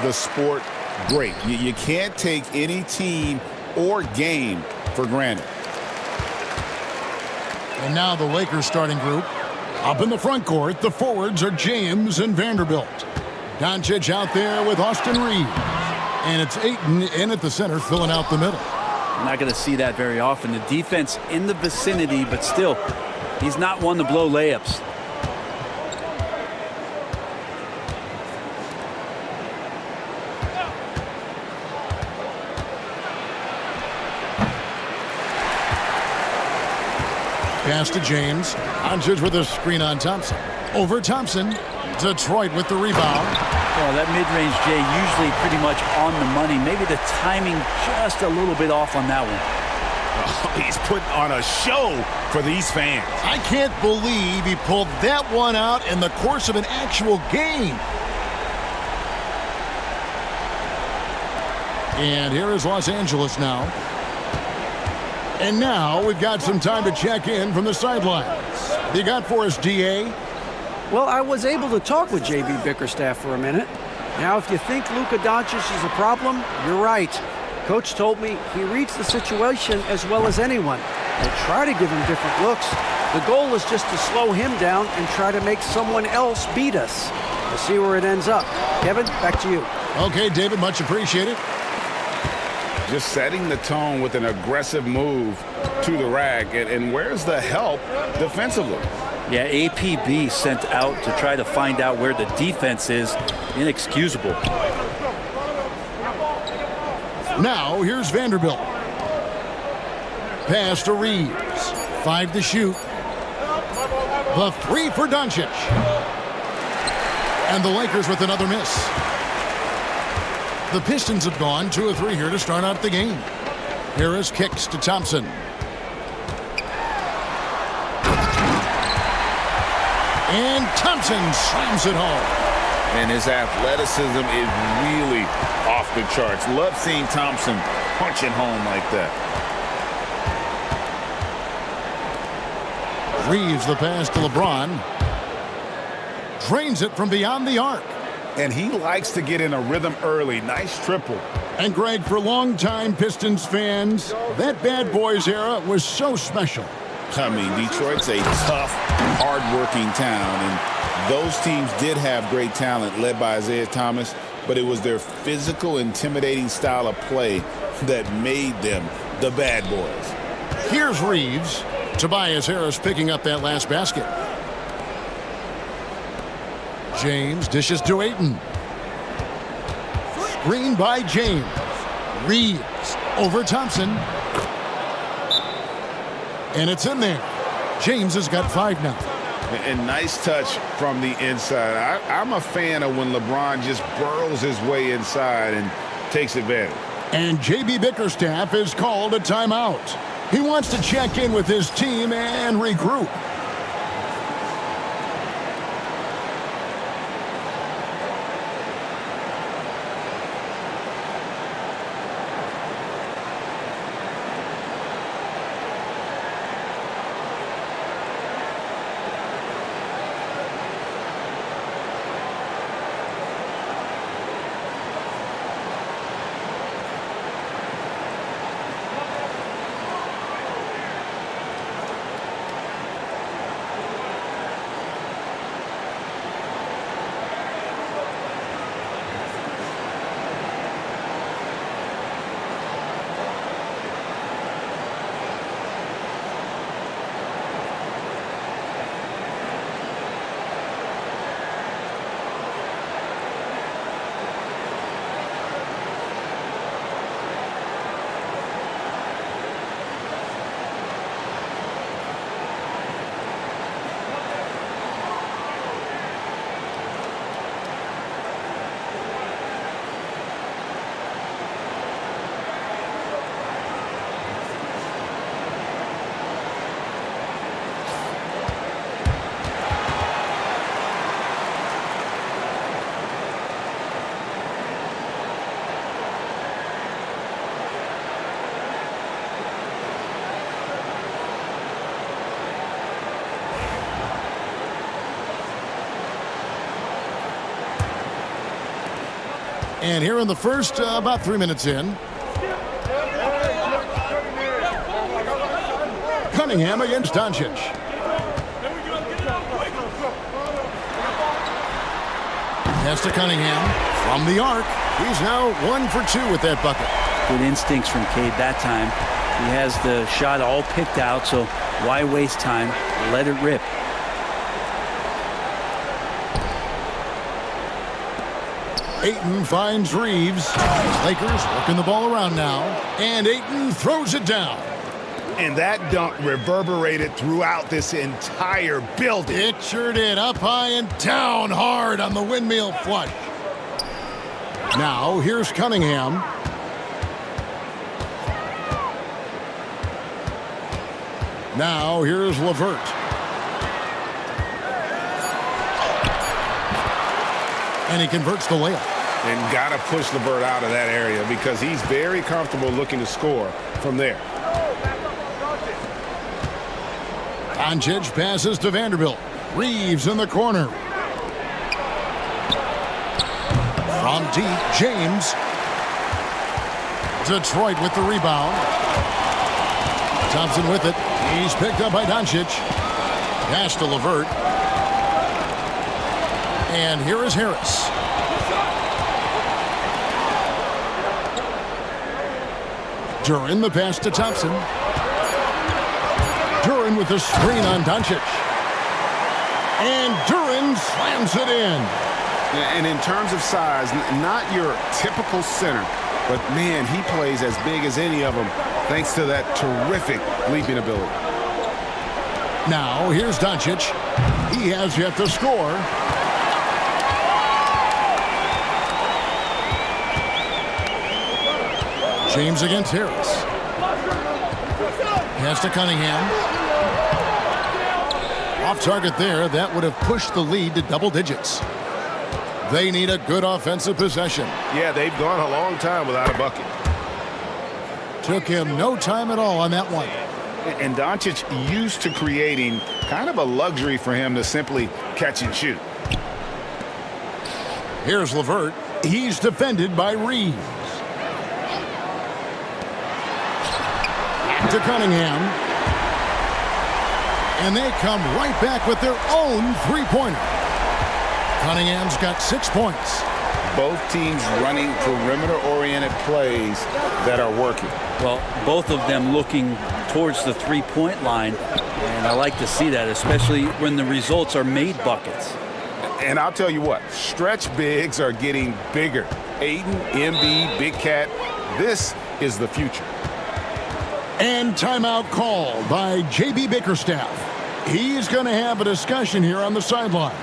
the sport great. You can't take any team or game for granted. And now the Lakers starting group. Up in the front court, the forwards are James and Vanderbilt. Doncic out there with Austin Reeves. And it's Ayton in at the center, filling out the middle. I'm not going to see that very often. The defense in the vicinity, but still, he's not one to blow layups. Pass to James. Doncic with a screen on Thompson. Over Thompson. Detroit with the rebound. Well, that mid-range, Jay, usually pretty much on the money. Maybe the timing just a little bit off on that one. Oh, he's putting on a show for these fans. I can't believe he pulled that one out in the course of an actual game. And here is Los Angeles now. And now we've got some time to check in from the sidelines. You got for us, DA? Well, I was able to talk with J.B. Bickerstaff for a minute. Now, if you think Luka Doncic is a problem, you're right. Coach told me he reads the situation as well as anyone. We'll try to give him different looks. The goal is just to slow him down and try to make someone else beat us. We'll see where it ends up. Kevin, back to you. Okay, David, much appreciated. Just setting the tone with an aggressive move to the rack. And where's the help defensively? Yeah, APB sent out to try to find out where the defense is. Inexcusable. Now, here's Vanderbilt. Pass to Reeves. 5 to shoot. The 3 for Doncic. And the Lakers with another miss. The Pistons have gone 2 of 3 here to start out the game. Harris kicks to Thompson. And Thompson slams it home. And his athleticism is really off the charts. Love seeing Thompson punching home like that. Reeves the pass to LeBron. Drains it from beyond the arc. And he likes to get in a rhythm early. Nice triple. And Greg, for longtime Pistons fans, that bad boys era was so special. I mean, Detroit's a tough, hard-working town, and those teams did have great talent led by Isaiah Thomas, but it was their physical, intimidating style of play that made them the bad boys. Here's Reeves. Tobias Harris picking up that last basket. James dishes to Ayton. Screen by James. Reeves over Thompson. And it's in there. James has got 5 now. And nice touch from the inside. I'm a fan of when LeBron just burrows his way inside and takes advantage. And J.B. Bickerstaff has called a timeout. He wants to check in with his team and regroup. And here in the first, about 3 minutes in. Cunningham against Doncic. Pass to Cunningham from the arc. He's now 1 for 2 with that bucket. Good instincts from Cade that time. He has the shot all picked out, so why waste time? Let it rip. Ayton finds Reeves. Lakers working the ball around now. And Ayton throws it down. And that dunk reverberated throughout this entire building. It sure did. Up high and down hard on the windmill flush. Now here's Cunningham. Now here's LeVert. And he converts the layup. And got to push LeVert out of that area because he's very comfortable looking to score from there. Doncic passes to Vanderbilt. Reeves in the corner. From deep, James. Detroit with the rebound. Thompson with it. He's picked up by Doncic. Pass to LeVert. And here is Harris. Duran the pass to Thompson. Duran with the screen on Doncic. And Duran slams it in. And in terms of size, not your typical center, but man, he plays as big as any of them thanks to that terrific leaping ability. Now here's Doncic. He has yet to score. James against Harris. Pass to Cunningham. Off target there. That would have pushed the lead to double digits. They need a good offensive possession. Yeah, they've gone a long time without a bucket. Took him no time at all on that one. And Doncic used to creating kind of a luxury for him to simply catch and shoot. Here's LeVert. He's defended by Reeves. To Cunningham. And they come right back with their own three-pointer. Cunningham's got 6 points. Both teams running perimeter-oriented plays that are working. Well, both of them looking towards the three-point line, and I like to see that, especially when the results are made buckets. And I'll tell you what, stretch bigs are getting bigger. Ayton, Embiid, Big Cat, this is the future. And timeout called by J.B. Bickerstaff. He's going to have a discussion here on the sideline.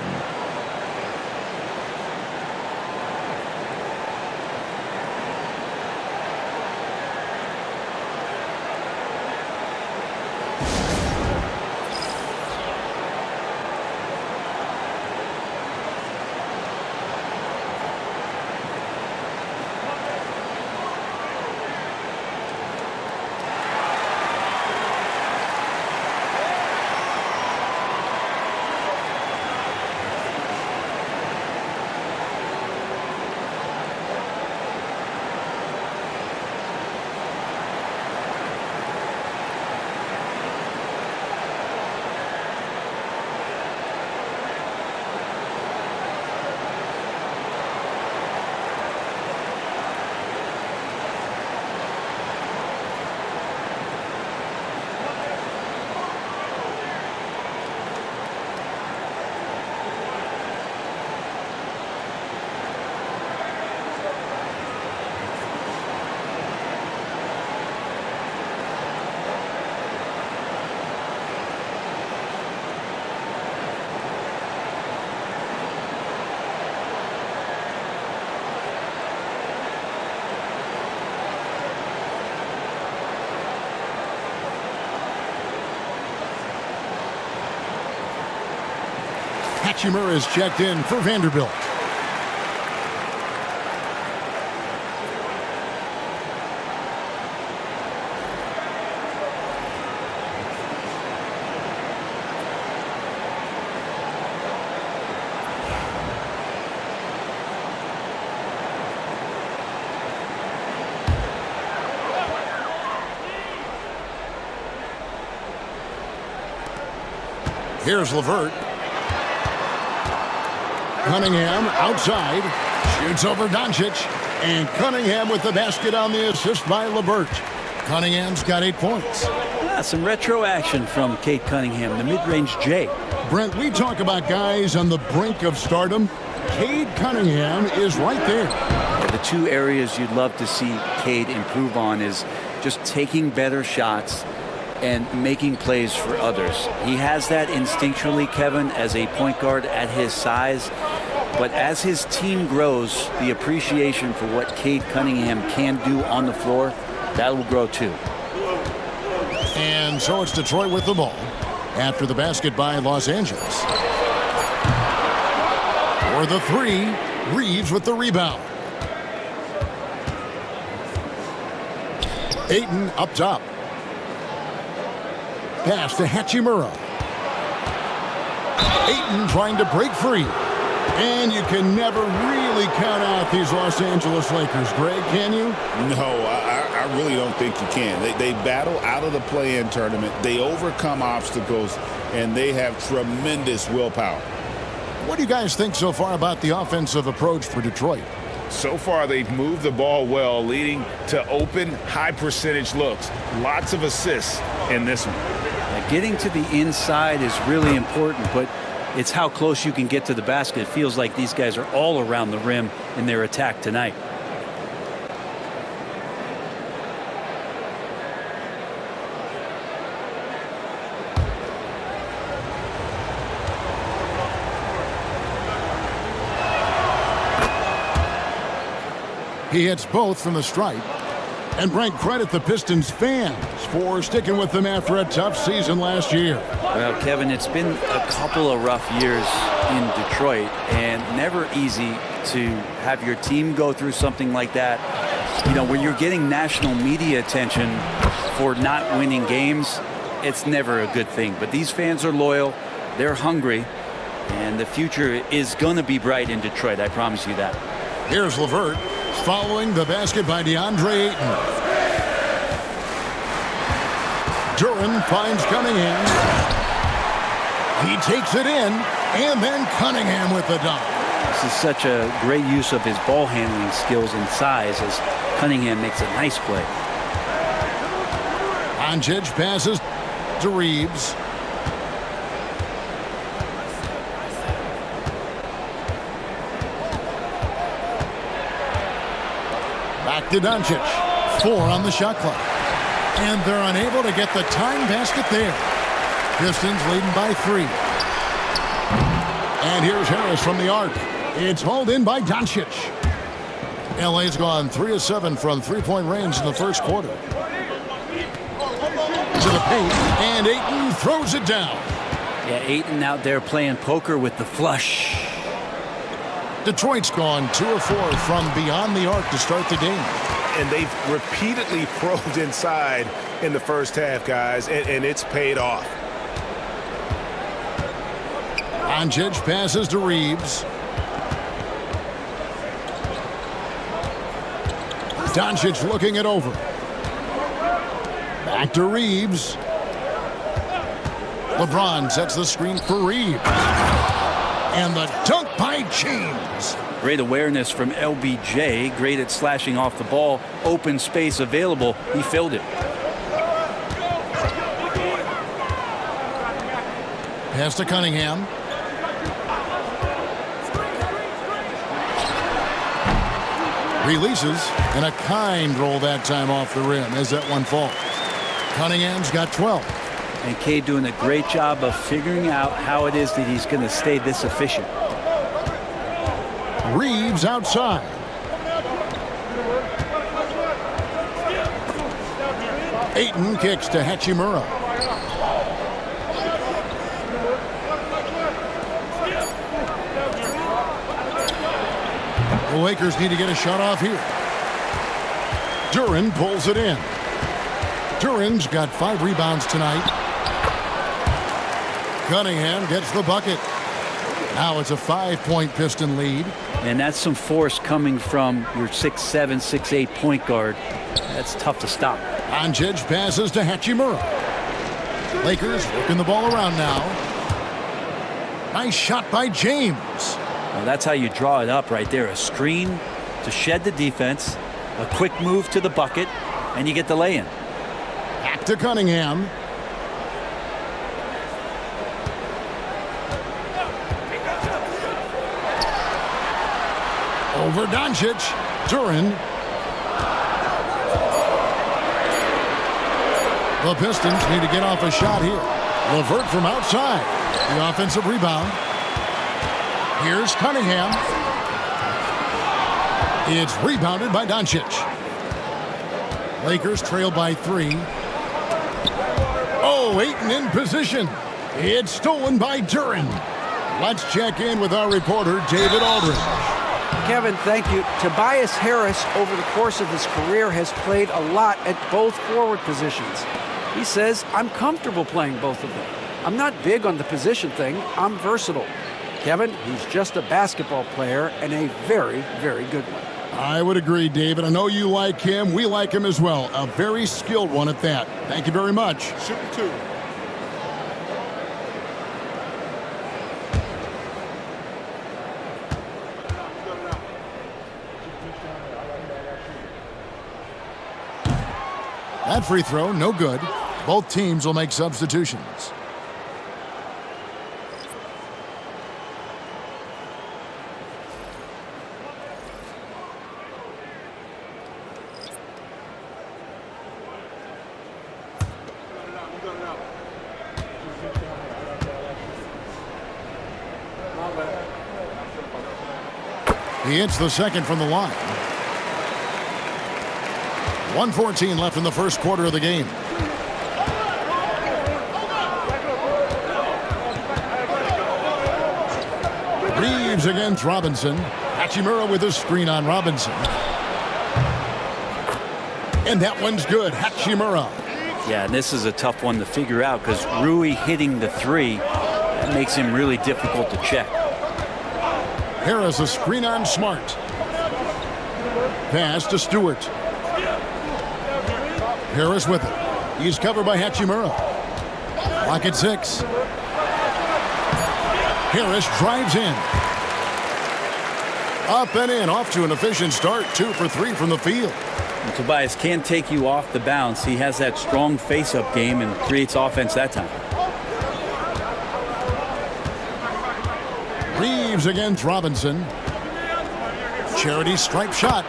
Hachimura is checked in for Vanderbilt. Here's LeVert. Cunningham outside. Shoots over Doncic. And Cunningham with the basket on the assist by LeVert. Cunningham's got 8 points. Some retro action from Cade Cunningham, the mid-range J. Brent, we talk about guys on the brink of stardom. Cade Cunningham is right there. The two areas you'd love to see Cade improve on is just taking better shots and making plays for others. He has that instinctually, Kevin, as a point guard at his size. But as his team grows, the appreciation for what Cade Cunningham can do on the floor, that will grow too. And so it's Detroit with the ball after the basket by Los Angeles. For the three, Reeves with the rebound. Ayton up top. Pass to Hachimura. Ayton trying to break free. And you can never really count out these Los Angeles Lakers, Greg, can you? No, I really don't think you can. They battle out of the play-in tournament. They overcome obstacles, and they have tremendous willpower. What do you guys think so far about the offensive approach for Detroit? So far, they've moved the ball well, leading to open, high-percentage looks. Lots of assists in this one. Getting to the inside is really important, but it's how close you can get to the basket. It feels like these guys are all around the rim in their attack tonight. He hits both from the stripe. And Brent, credit the Pistons fans for sticking with them after a tough season last year. Well, Kevin, it's been a couple of rough years in Detroit, and never easy to have your team go through something like that. You know, where you're getting national media attention for not winning games, it's never a good thing. But these fans are loyal, they're hungry, and the future is going to be bright in Detroit, I promise you that. Here's LeVert. Following the basket by DeAndre Ayton. Duran finds Cunningham. He takes it in, and then Cunningham with the dunk. This is such a great use of his ball handling skills and size as Cunningham makes a nice play. Doncic passes to Reeves. Back to Doncic. 4 on the shot clock. And they're unable to get the tying basket there. Pistons leading by 3. And here's Harris from the arc. It's hauled in by Doncic. LA's gone 3 of 7 from three-point range in the first quarter. To the paint, and Ayton throws it down. Yeah, Ayton out there playing poker with the flush. Detroit's gone 2 of 4 from beyond the arc to start the game. And they've repeatedly probed inside in the first half, guys, and it's paid off. Doncic passes to Reeves. Doncic looking it over. Back to Reeves. LeBron sets the screen for Reeves. And the dunk by James. Great awareness from LBJ. Great at slashing off the ball. Open space available. He filled it. Pass to Cunningham. Releases, and a kind roll that time off the rim as that one falls. Cunningham's got 12. And Cade doing a great job of figuring out how it is that he's going to stay this efficient. Reeves outside. Ayton kicks to Hachimura. The Lakers need to get a shot off here. Duran pulls it in. Duran's got 5 rebounds tonight. Cunningham gets the bucket. Now it's a 5-point Piston lead. And that's some force coming from your 6'7", 6'8" point guard. That's tough to stop. Doncic passes to Hachimura. Lakers working the ball around now. Nice shot by James. Well, that's how you draw it up right there. A screen to shed the defense, a quick move to the bucket, and you get the lay-in. Back to Cunningham. Over Doncic. Duran. The Pistons need to get off a shot here. LeVert from outside. The offensive rebound. Here's Cunningham. It's rebounded by Doncic. Lakers trail by 3. Oh, Ayton in position. It's stolen by Duran. Let's check in with our reporter, David Aldridge. Kevin, thank you. Tobias Harris, over the course of his career, has played a lot at both forward positions. He says, I'm comfortable playing both of them. I'm not big on the position thing. I'm versatile. Kevin, he's just a basketball player and a very, very good one. I would agree, David. I know you like him. We like him as well. A very skilled one at that. Thank you very much. Super 2. That free throw, no good. Both teams will make substitutions. He hits the second from the line. 1:14 left in the first quarter of the game. Reeves against Robinson. Hachimura with a screen on Robinson. And that one's good. Hachimura. Yeah, and this is a tough one to figure out because Rui hitting the 3, that makes him really difficult to check. Harris a screen on Smart. Pass to Stewart. Harris with it. He's covered by Hachimura. Clock at 6. Harris drives in. Up and in. Off to an efficient start. 2 for 3 from the field. And Tobias can't take you off the bounce. He has that strong face-up game and creates offense that time. Reeves against Robinson. Charity stripe shot.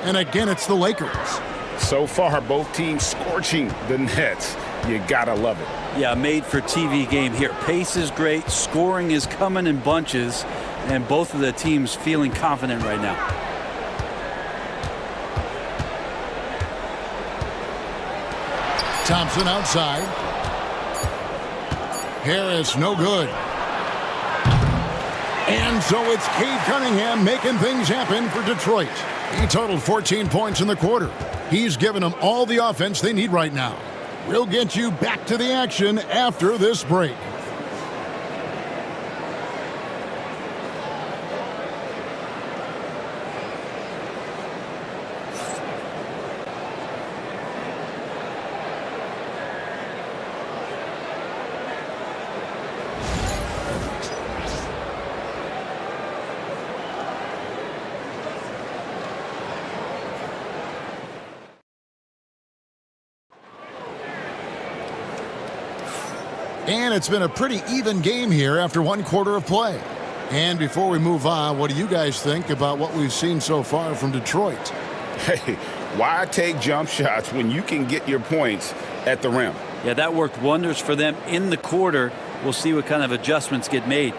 And again, it's the Lakers. So far, both teams scorching the Nets. You gotta love it. Yeah, made for TV game here. Pace is great. Scoring is coming in bunches. And both of the teams feeling confident right now. Thompson outside. Harris, no good. And so it's Cade Cunningham making things happen for Detroit. He totaled 14 points in the quarter. He's given them all the offense they need right now. We'll get you back to the action after this break. And it's been a pretty even game here after one quarter of play. And before we move on, what do you guys think about what we've seen so far from Detroit? Hey, why take jump shots when you can get your points at the rim? Yeah, that worked wonders for them in the quarter. We'll see what kind of adjustments get made.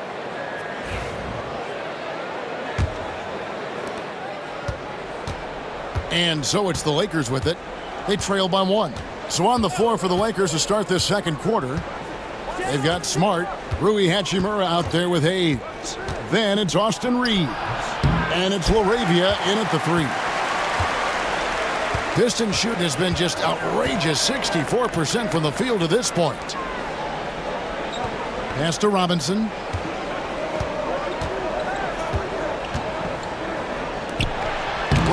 And so it's the Lakers with it. They trail by 1. So on the floor for the Lakers to start this second quarter, they've got Smart, Rui Hachimura out there with Hayes. Then it's Austin Reeves. And it's LaRavia in at the 3. Pistons shooting has been just outrageous, 64% from the field to this point. Pass to Robinson.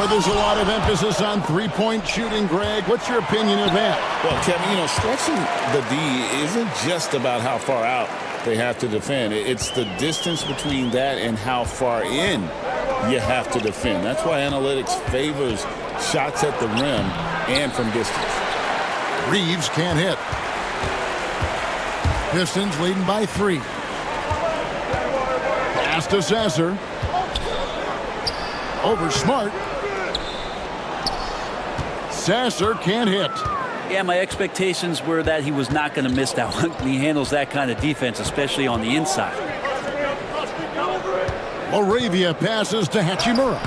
where there's a lot of emphasis on three-point shooting. Greg, what's your opinion of that? Well, Kevin, stretching the D isn't just about how far out they have to defend. It's the distance between that and how far in you have to defend. That's why analytics favors shots at the rim and from distance. Reeves can't hit. Pistons leading by 3. Pass to Sasser. Over Smart. Sasser can't hit. Yeah, my expectations were that he was not going to miss that one. He handles that kind of defense, especially on the inside. Moravia passes to Hachimura.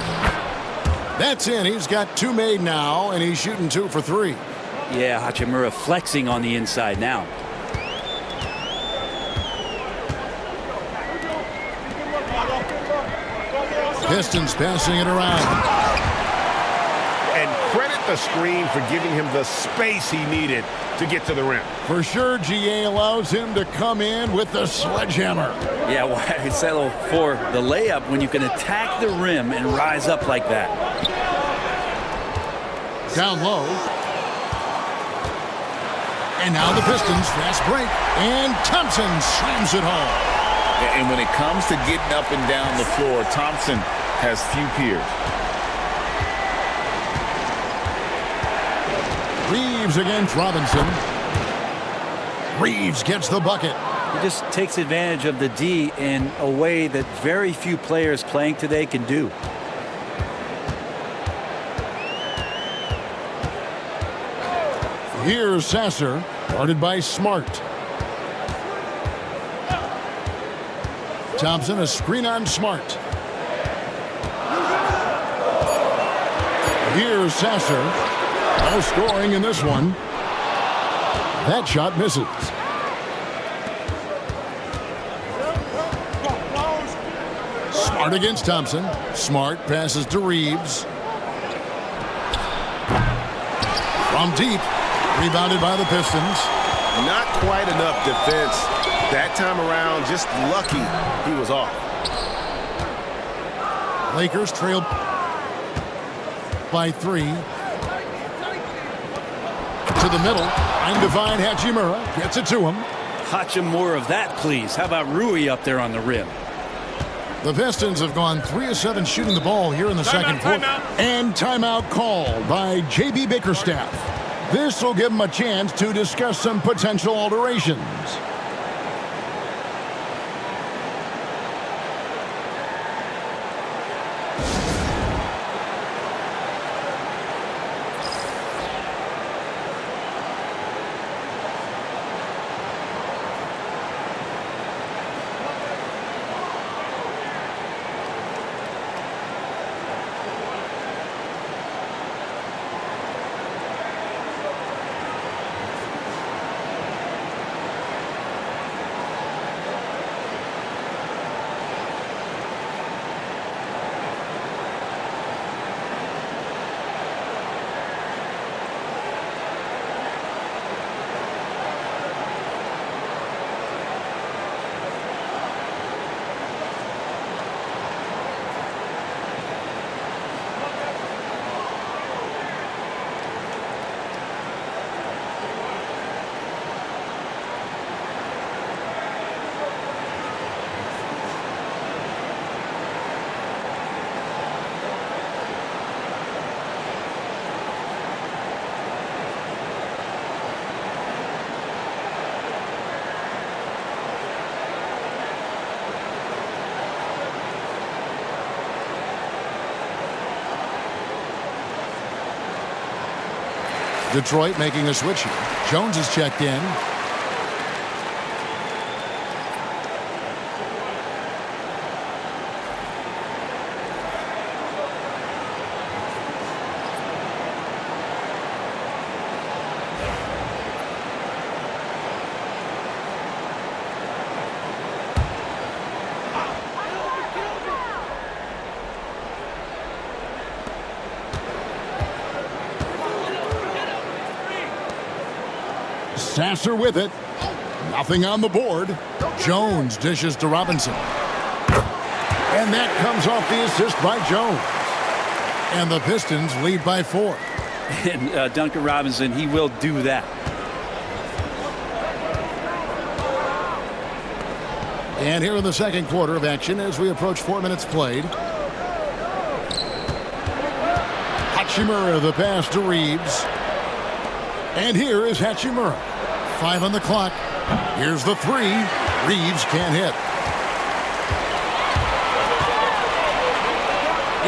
That's in. He's got 2 made now, and he's shooting 2 for 3. Yeah, Hachimura flexing on the inside now. Pistons passing it around. And credit the screen for giving him the space he needed to get to the rim. For sure, GA allows him to come in with the sledgehammer. Yeah, why settle for the layup when you can attack the rim and rise up like that? Down low. And now the Pistons fast break. And Thompson slams it home. And when it comes to getting up and down the floor, Thompson has few peers. Reeves against Robinson. Reeves gets the bucket. He just takes advantage of the D in a way that very few players playing today can do. Here's Sasser, guarded by Smart. Thompson, a screen on Smart. Here's Sasser. No scoring in this one. That shot misses. Smart against Thompson. Smart passes to Reeves. From deep. Rebounded by the Pistons. Not quite enough defense. That time around, just lucky he was off. Lakers trail by 3. To the middle. Undefined Hachimura gets it to him. Hachimura of that, please. How about Rui up there on the rim? The Pistons have gone 3 of 7 shooting the ball here in the second quarter. And timeout called by J.B. Bickerstaff. This will give them a chance to discuss some potential alterations. Detroit making a switch here. Jones is checked in. Sasser with it. Nothing on the board. Jones dishes to Robinson. And that comes off the assist by Jones. And the Pistons lead by 4. And Duncan Robinson, he will do that. And here in the second quarter of action as we approach 4 minutes played. Hachimura, the pass to Reeves. And here is Hachimura. 5 on the clock. Here's the 3. Reeves can't hit.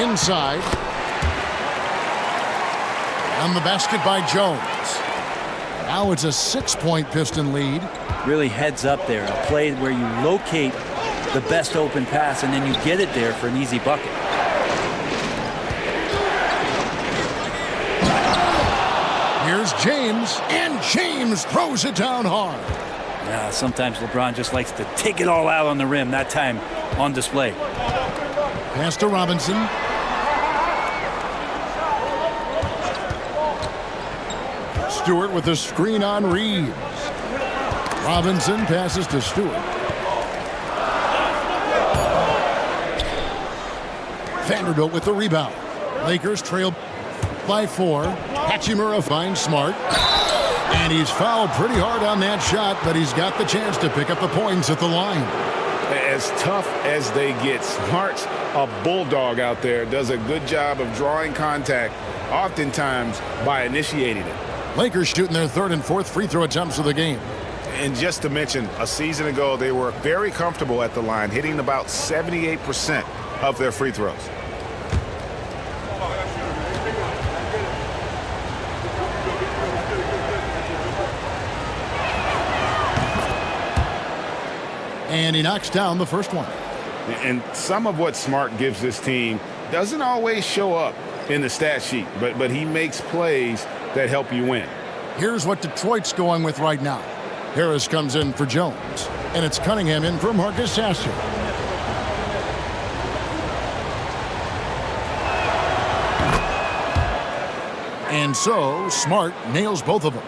Inside. On the basket by Jones. Now it's a 6-point Piston lead. Really heads up there. A play where you locate the best open pass and then you get it there for an easy bucket. Here's James, and James throws it down hard. Yeah, sometimes LeBron just likes to take it all out on the rim, that time on display. Pass to Robinson. Stewart with the screen on Reeves. Robinson passes to Stewart. Vanderbilt with the rebound. Lakers trail by 4. Hachimura finds Smart. And he's fouled pretty hard on that shot, but he's got the chance to pick up the points at the line. As tough as they get, Smart's a bulldog out there, does a good job of drawing contact, oftentimes by initiating it. Lakers shooting their 3rd and 4th free throw attempts of the game. And just to mention, a season ago, they were very comfortable at the line, hitting about 78% of their free throws. And he knocks down the first one. And some of what Smart gives this team doesn't always show up in the stat sheet, but he makes plays that help you win. Here's what Detroit's going with right now. Harris comes in for Jones, and it's Cunningham in for Marcus Sasser. And so, Smart nails both of them.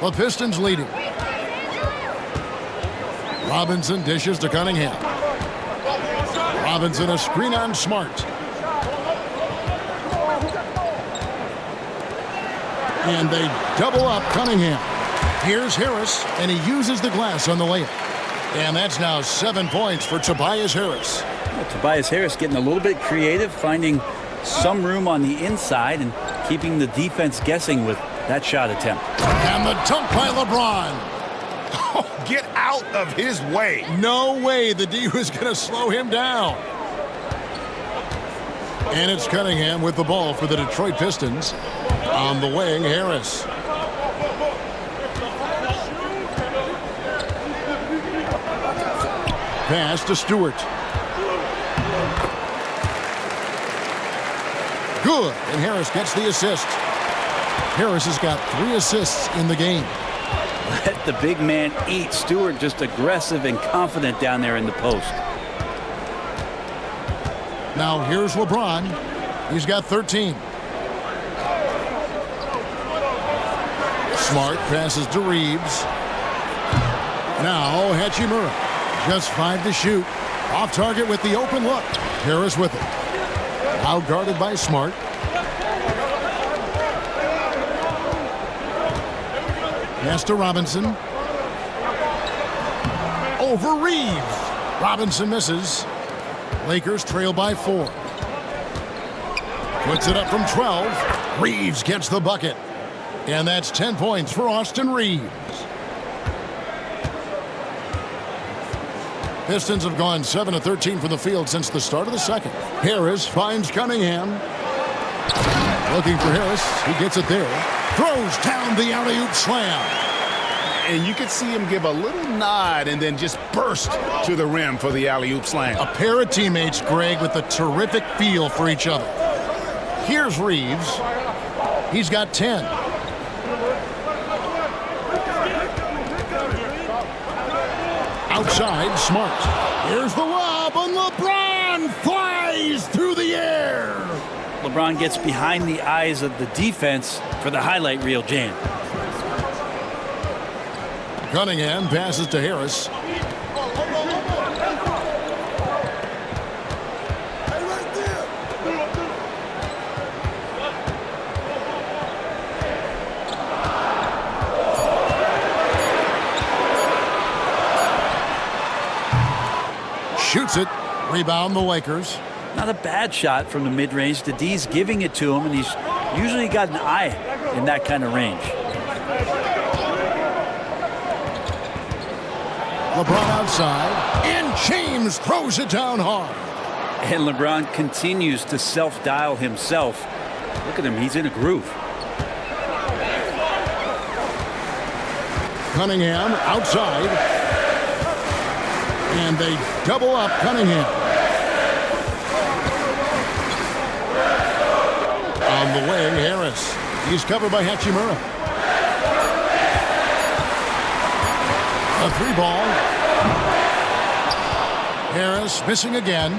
The Pistons leading. Robinson dishes to Cunningham. Robinson a screen on Smart. And they double up Cunningham. Here's Harris, and he uses the glass on the layup. And that's now 7 points for Tobias Harris. Well, Tobias Harris getting a little bit creative, finding some room on the inside and keeping the defense guessing with that shot attempt. And the dunk by LeBron. Oh, get out of his way. No way the D was going to slow him down. And it's Cunningham with the ball for the Detroit Pistons. On the wing, Harris. Pass to Stewart. Good, and Harris gets the assist. Harris has got 3 assists in the game. Let the big man eat. Stewart just aggressive and confident down there in the post. Now here's LeBron. He's got 13. Smart passes to Reeves. Now Hachimura. Just 5 to shoot. Off target with the open look. Harris with it. Out guarded by Smart. Pass to Robinson. Over Reeves. Robinson misses. Lakers trail by 4. Puts it up from 12. Reeves gets the bucket. And that's 10 points for Austin Reeves. Pistons have gone 7 of 13 from the field since the start of the second. Harris finds Cunningham. Looking for Harris. He gets it there. Throws down the alley-oop slam. And you could see him give a little nod and then just burst to the rim for the alley-oop slam. A pair of teammates, Greg, with a terrific feel for each other. Here's Reeves. He's got 10. Outside, Smart. Here's the lob, and LeBron flies through the air. LeBron gets behind the eyes of the defense for the highlight reel jam. Cunningham passes to Harris. Shoots it. Rebound the Lakers. Not a bad shot from the mid-range. The D's giving it to him, and he's usually got an eye in that kind of range. LeBron outside, and James throws it down hard. And LeBron continues to self-dial himself. Look at him, he's in a groove. Cunningham outside, and they double up Cunningham. On the wing, Harris. He's covered by Hachimura. A 3-ball. Harris missing again.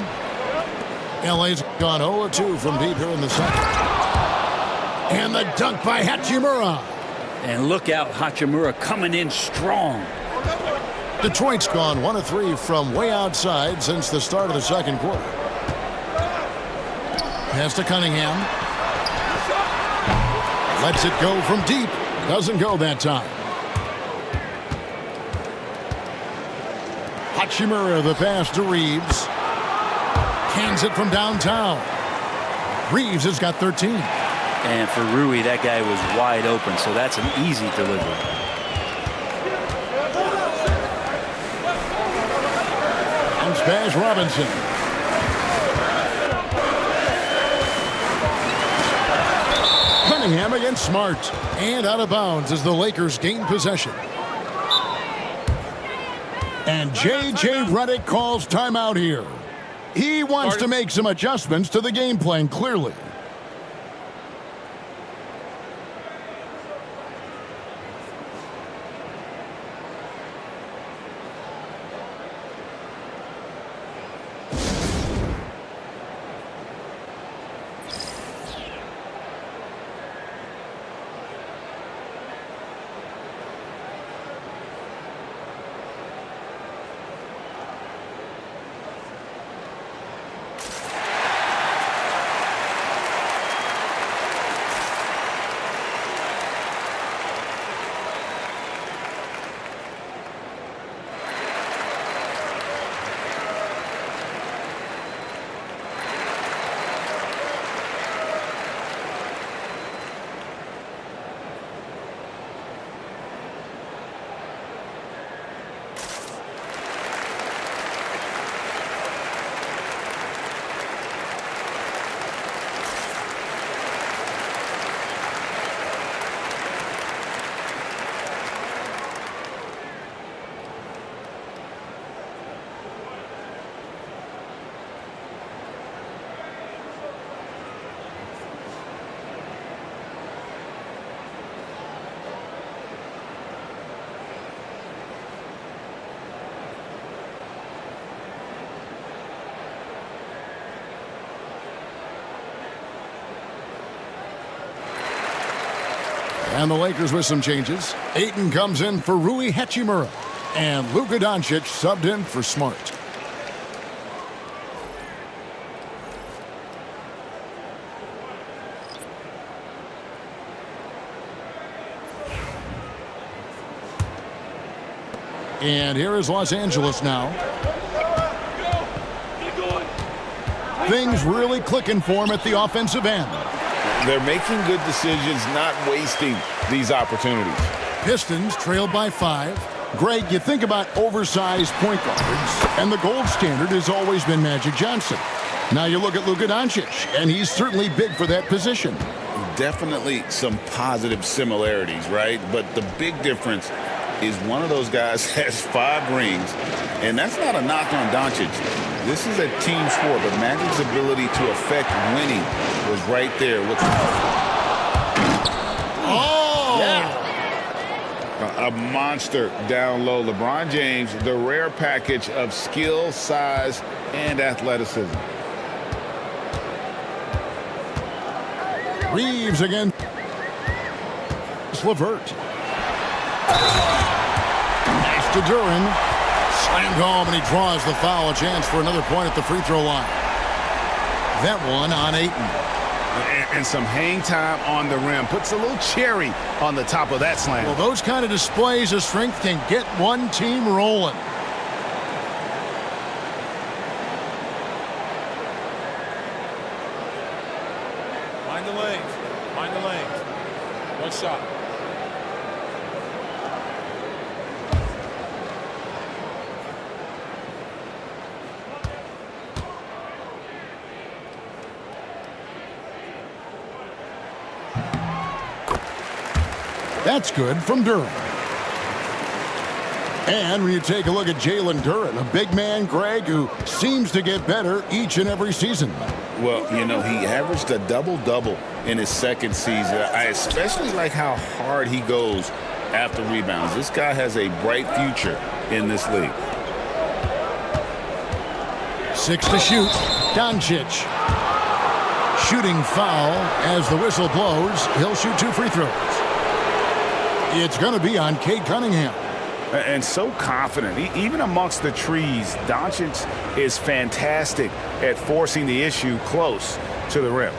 LA's gone 0-2 from deep here in the second. And the dunk by Hachimura. And look out, Hachimura coming in strong. Detroit's gone 1-3 from way outside since the start of the second quarter. Pass to Cunningham. Lets it go from deep. Doesn't go that time. Hachimura, the pass to Reeves. Hands it from downtown. Reeves has got 13. And for Rui, that guy was wide open, so that's an easy delivery. Bounce pass Robinson. Cunningham against Smart. And out of bounds as the Lakers gain possession. And J.J. Redick calls timeout here. He wants to make some adjustments to the game plan, clearly. And the Lakers with some changes. Ayton comes in for Rui Hachimura. And Luka Doncic subbed in for Smart. And here is Los Angeles now. Things really clicking for him at the offensive end. They're making good decisions, not wasting these opportunities. Pistons trailed by 5. Greg, you think about oversized point guards, and the gold standard has always been Magic Johnson. Now you look at Luka Doncic, and he's certainly big for that position. Definitely some positive similarities, right? But the big difference is one of those guys has 5 rings, and that's not a knock on Doncic. This is a team sport, but Magic's ability to affect winning was right there. A monster down low. LeBron James, the rare package of skill, size, and athleticism. Reeves again. LeVert. Pass to Duran. Slammed home, and he draws the foul. A chance for another point at the free throw line. That one on Ayton. And some hang time on the rim. Puts a little cherry on the top of that slam. Well, those kind of displays of strength can get one team rolling. Mind the lanes. Mind the lanes. One shot. That's good from Duran. And when you take a look at Jalen Duran, a big man, Greg, who seems to get better each and every season. Well, you know, he averaged a double-double in his second season. I especially like how hard he goes after rebounds. This guy has a bright future in this league. 6 to shoot. Doncic. Shooting foul as the whistle blows. He'll shoot 2 free throws. It's going to be on Cade Cunningham. And so confident. Even amongst the trees, Doncic is fantastic at forcing the issue close to the rim.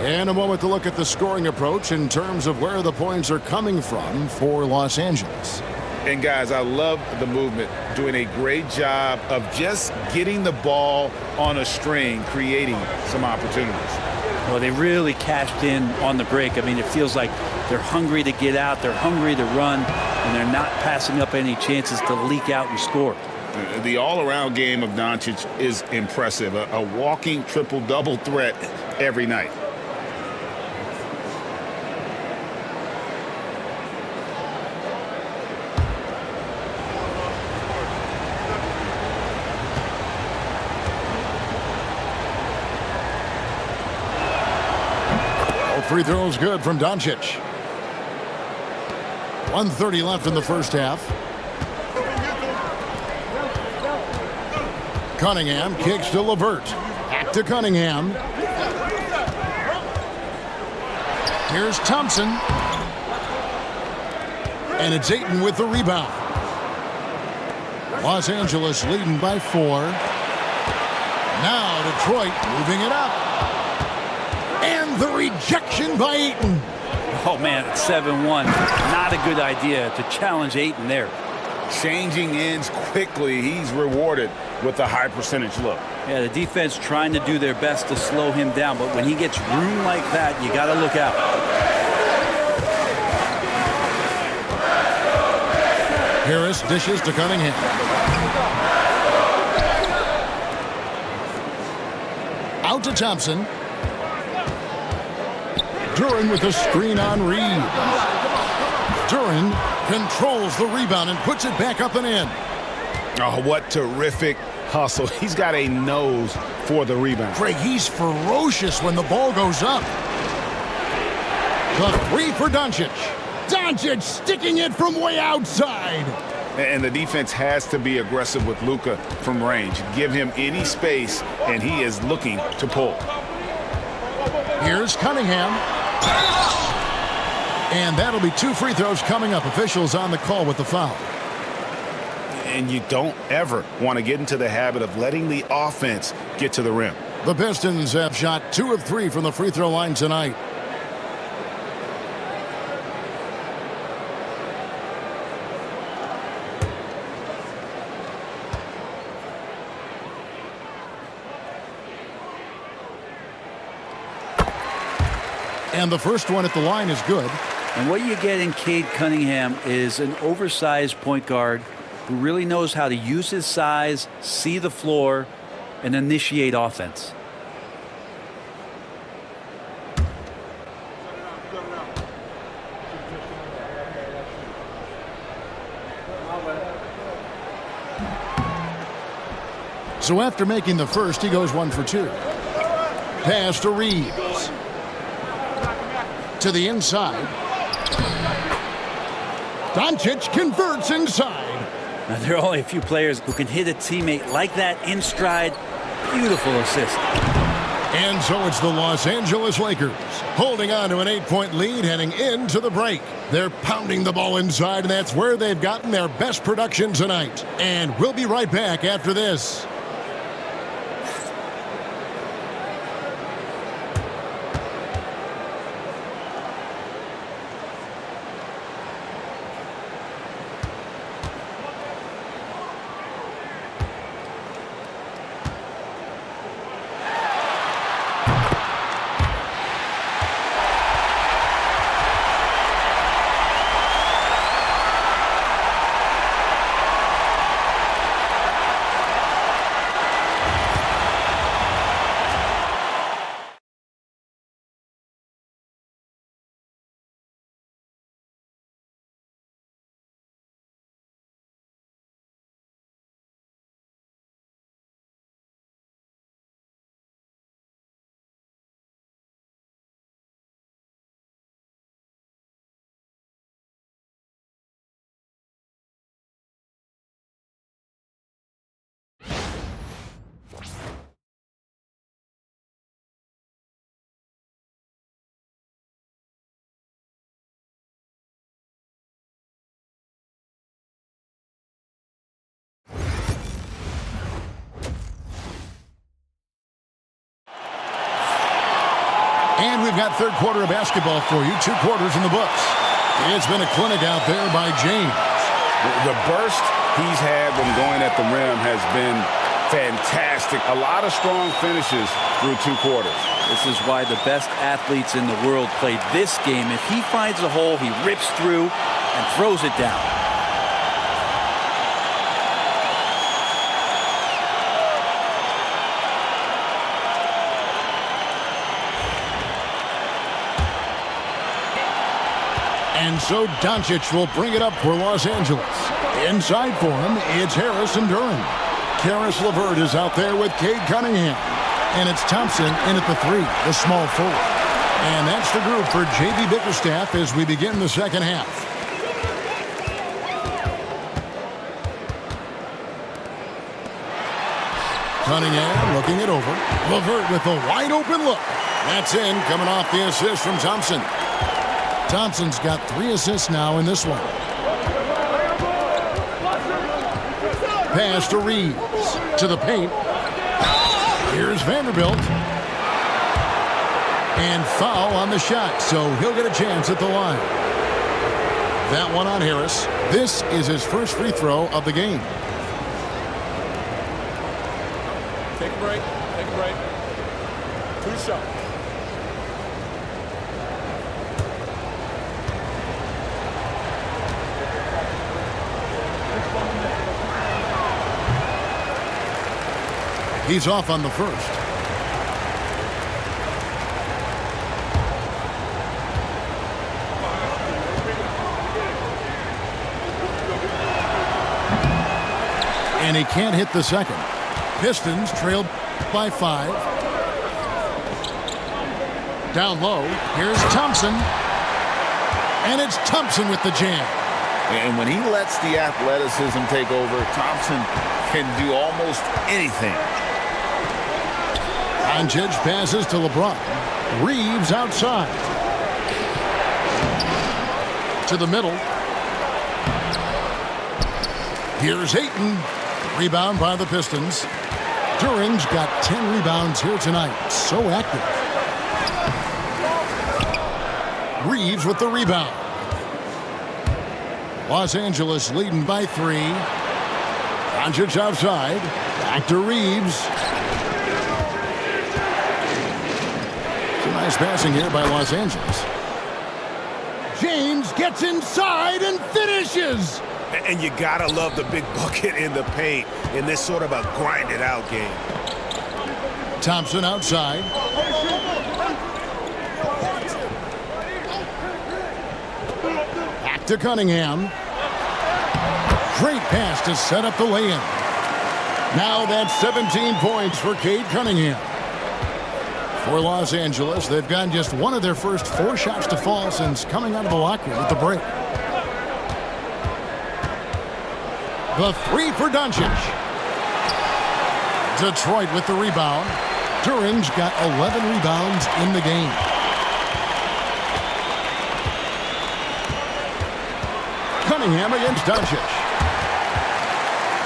And a moment to look at the scoring approach in terms of where the points are coming from for Los Angeles. And, guys, I love the movement, doing a great job of just getting the ball on a string, creating some opportunities. Well, they really cashed in on the break. I mean, it feels like they're hungry to get out, they're hungry to run, and they're not passing up any chances to leak out and score. The all-around game of Doncic is impressive. A walking triple-double threat every night. Free throws good from Doncic. 1:30 left in the first half. Cunningham kicks to LeVert. Back to Cunningham. Here's Thompson. And it's Ayton with the rebound. Los Angeles leading by 4. Now Detroit moving it up. And the rejection by Ayton. Oh, man, it's 7-1. Not a good idea to challenge Ayton there. Changing ends quickly. He's rewarded with a high percentage look. Yeah, the defense trying to do their best to slow him down, but when he gets room like that, you got to look out. Harris dishes to Cunningham. Out to Thompson. Duran with a screen on Reeves. Duran controls the rebound and puts it back up and in. Oh, what terrific hustle. He's got a nose for the rebound. Greg, he's ferocious when the ball goes up. The 3 for Doncic. Doncic sticking it from way outside. And the defense has to be aggressive with Luka from range. Give him any space, and he is looking to pull. Here's Cunningham. And that'll be 2 free throws coming up. Officials on the call with the foul. And you don't ever want to get into the habit of letting the offense get to the rim. The Pistons have shot 2 of 3 from the free throw line tonight. And the first one at the line is good. And what you get in Cade Cunningham is an oversized point guard who really knows how to use his size, see the floor, and initiate offense. So after making the first, he goes 1 for 2. Pass to Reeves. To the inside. Doncic converts inside. Now, there are only a few players who can hit a teammate like that in stride. Beautiful assist. And so it's the Los Angeles Lakers holding on to an 8-point lead heading into the break. They're pounding the ball inside, and that's where they've gotten their best production tonight. And we'll be right back after this. And we've got third quarter of basketball for you. 2 quarters in the books. It's been a clinic out there by James. The burst he's had when going at the rim has been fantastic. A lot of strong finishes through 2 quarters. This is why the best athletes in the world play this game. If he finds a hole, he rips through and throws it down. And so Doncic will bring it up for Los Angeles. Inside for him, it's Harris and Durham. Karis LeVert is out there with Cade Cunningham. And it's Thompson in at the 3, the small forward. And that's the group for J.B. Bickerstaff as we begin the second half. Cunningham looking it over. LeVert with a wide open look. That's in, coming off the assist from Thompson. Thompson's got 3 assists now in this one. Pass to Reeves. To the paint. Here's Vanderbilt. And foul on the shot, so he'll get a chance at the line. That one on Harris. This is his first free throw of the game. Take a break. Take a break. 2 shots. He's off on the first. And he can't hit the second. Pistons trailed by 5. Down low. Here's Thompson. And it's Thompson with the jam. And when he lets the athleticism take over, Thompson can do almost anything. Doncic passes to LeBron. Reeves outside. To the middle. Here's Ayton. Rebound by the Pistons. During's got 10 rebounds here tonight. So active. Reeves with the rebound. Los Angeles leading by 3. Doncic outside. Back to Reeves. Some nice passing here by Los Angeles. James gets inside and finishes. And you gotta love the big bucket in the paint in this sort of a grind-it-out game. Thompson outside. Back to Cunningham. Great pass to set up the lay-in. Now that's 17 points for Cade Cunningham. For Los Angeles, they've gotten just one of their first 4 shots to fall since coming out of the locker room at the break. The 3 for Doncic. Detroit with the rebound. During's got 11 rebounds in the game. Cunningham against Doncic.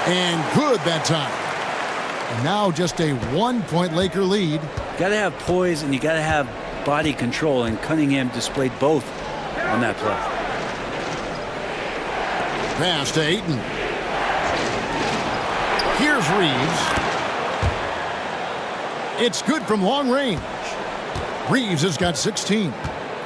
And good that time. And now just a 1-point Laker lead. You got to have poise and you got to have body control, and Cunningham displayed both on that play. Pass to Ayton. Here's Reeves. It's good from long range. Reeves has got 16.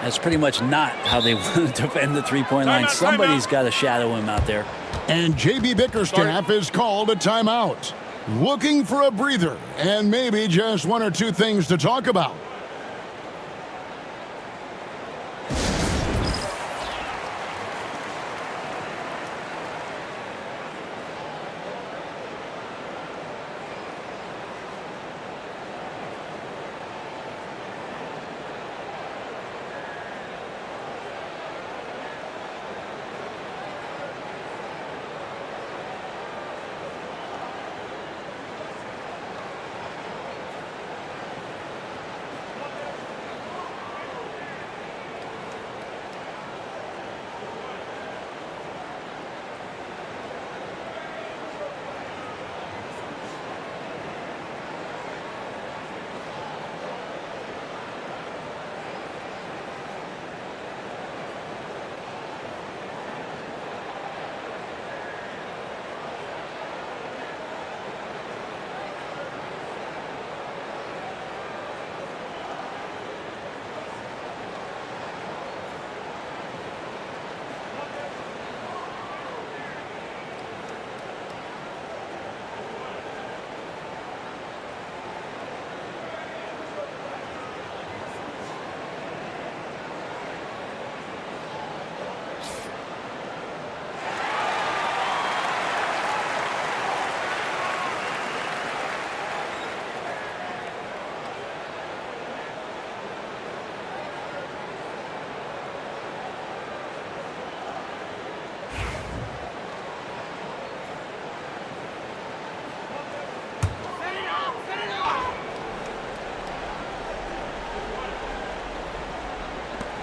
That's pretty much not how they want to defend the three-point line. Somebody's got to shadow him out there. And J.B. Bickerstaff is called a timeout. Looking for a breather and maybe just 1 or 2 things to talk about.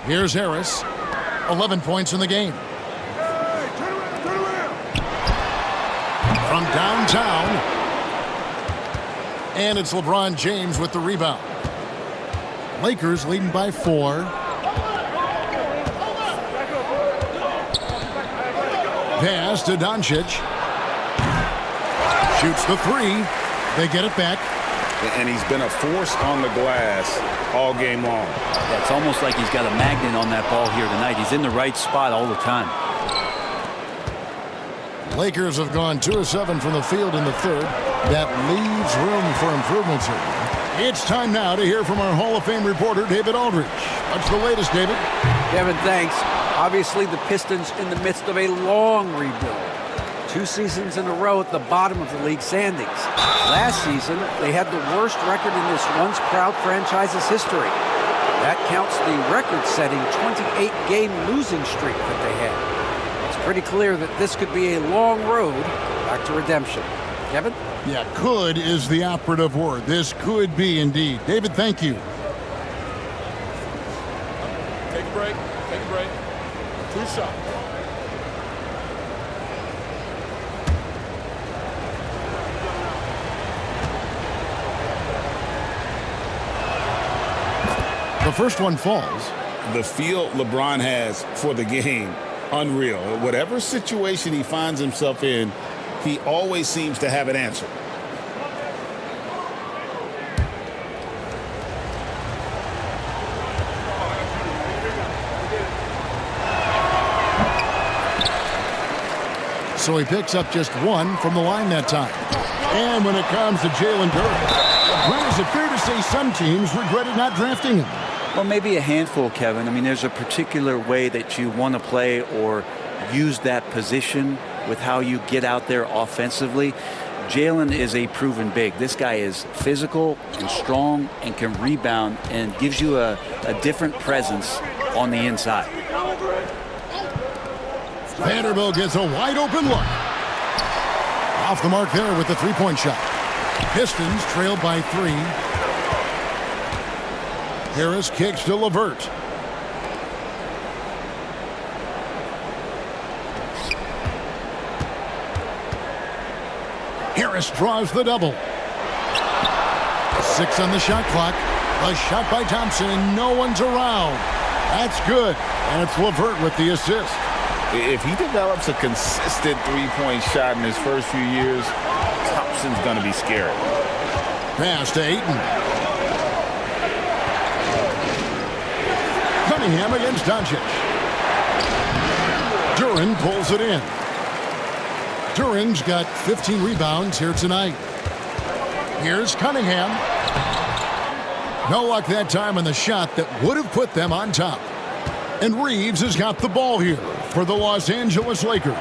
Here's Harris. 11 points in the game. From downtown. And it's LeBron James with the rebound. Lakers leading by 4. Pass to Doncic. Shoots the 3. They get it back. And he's been a force on the glass all game long. Yeah, it's almost like he's got a magnet on that ball here tonight. He's in the right spot all the time. Lakers have gone 2 of 7 from the field in the third. That leaves room for improvements here. It's time now to hear from our Hall of Fame reporter, David Aldridge. What's the latest, David? Kevin, thanks. Obviously, the Pistons in the midst of a long rebuild. 2 seasons in a row at the bottom of the league standings. Last season, they had the worst record in this once proud franchise's history. That counts the record-setting 28-game losing streak that they had. It's pretty clear that this could be a long road back to redemption. Kevin? Yeah, could is the operative word. This could be indeed. David, thank you. Take a break. Take a break. 2 shots. The first one falls. The feel LeBron has for the game, unreal. Whatever situation he finds himself in, he always seems to have an answer. So he picks up just 1 from the line that time. And when it comes to Jalen Duren, Brent, is it fair to say some teams regretted not drafting him? Well, maybe a handful, Kevin. I mean, there's a particular way that you want to play or use that position with how you get out there offensively. Jalen is a proven big. This guy is physical and strong and can rebound and gives you a different presence on the inside. Vanderbilt gets a wide open look. Off the mark there with the three-point shot. Pistons trailed by 3. Harris kicks to LeVert. Harris draws the double. 6 on the shot clock. A shot by Thompson and no one's around. That's good. And it's LeVert with the assist. If he develops a consistent three-point shot in his first few years, Thompson's going to be scary. Pass to Ayton. Cunningham against Doncic. Duren pulls it in. Duren's got 15 rebounds here tonight. Here's Cunningham. No luck that time on the shot that would have put them on top. And Reeves has got the ball here for the Los Angeles Lakers.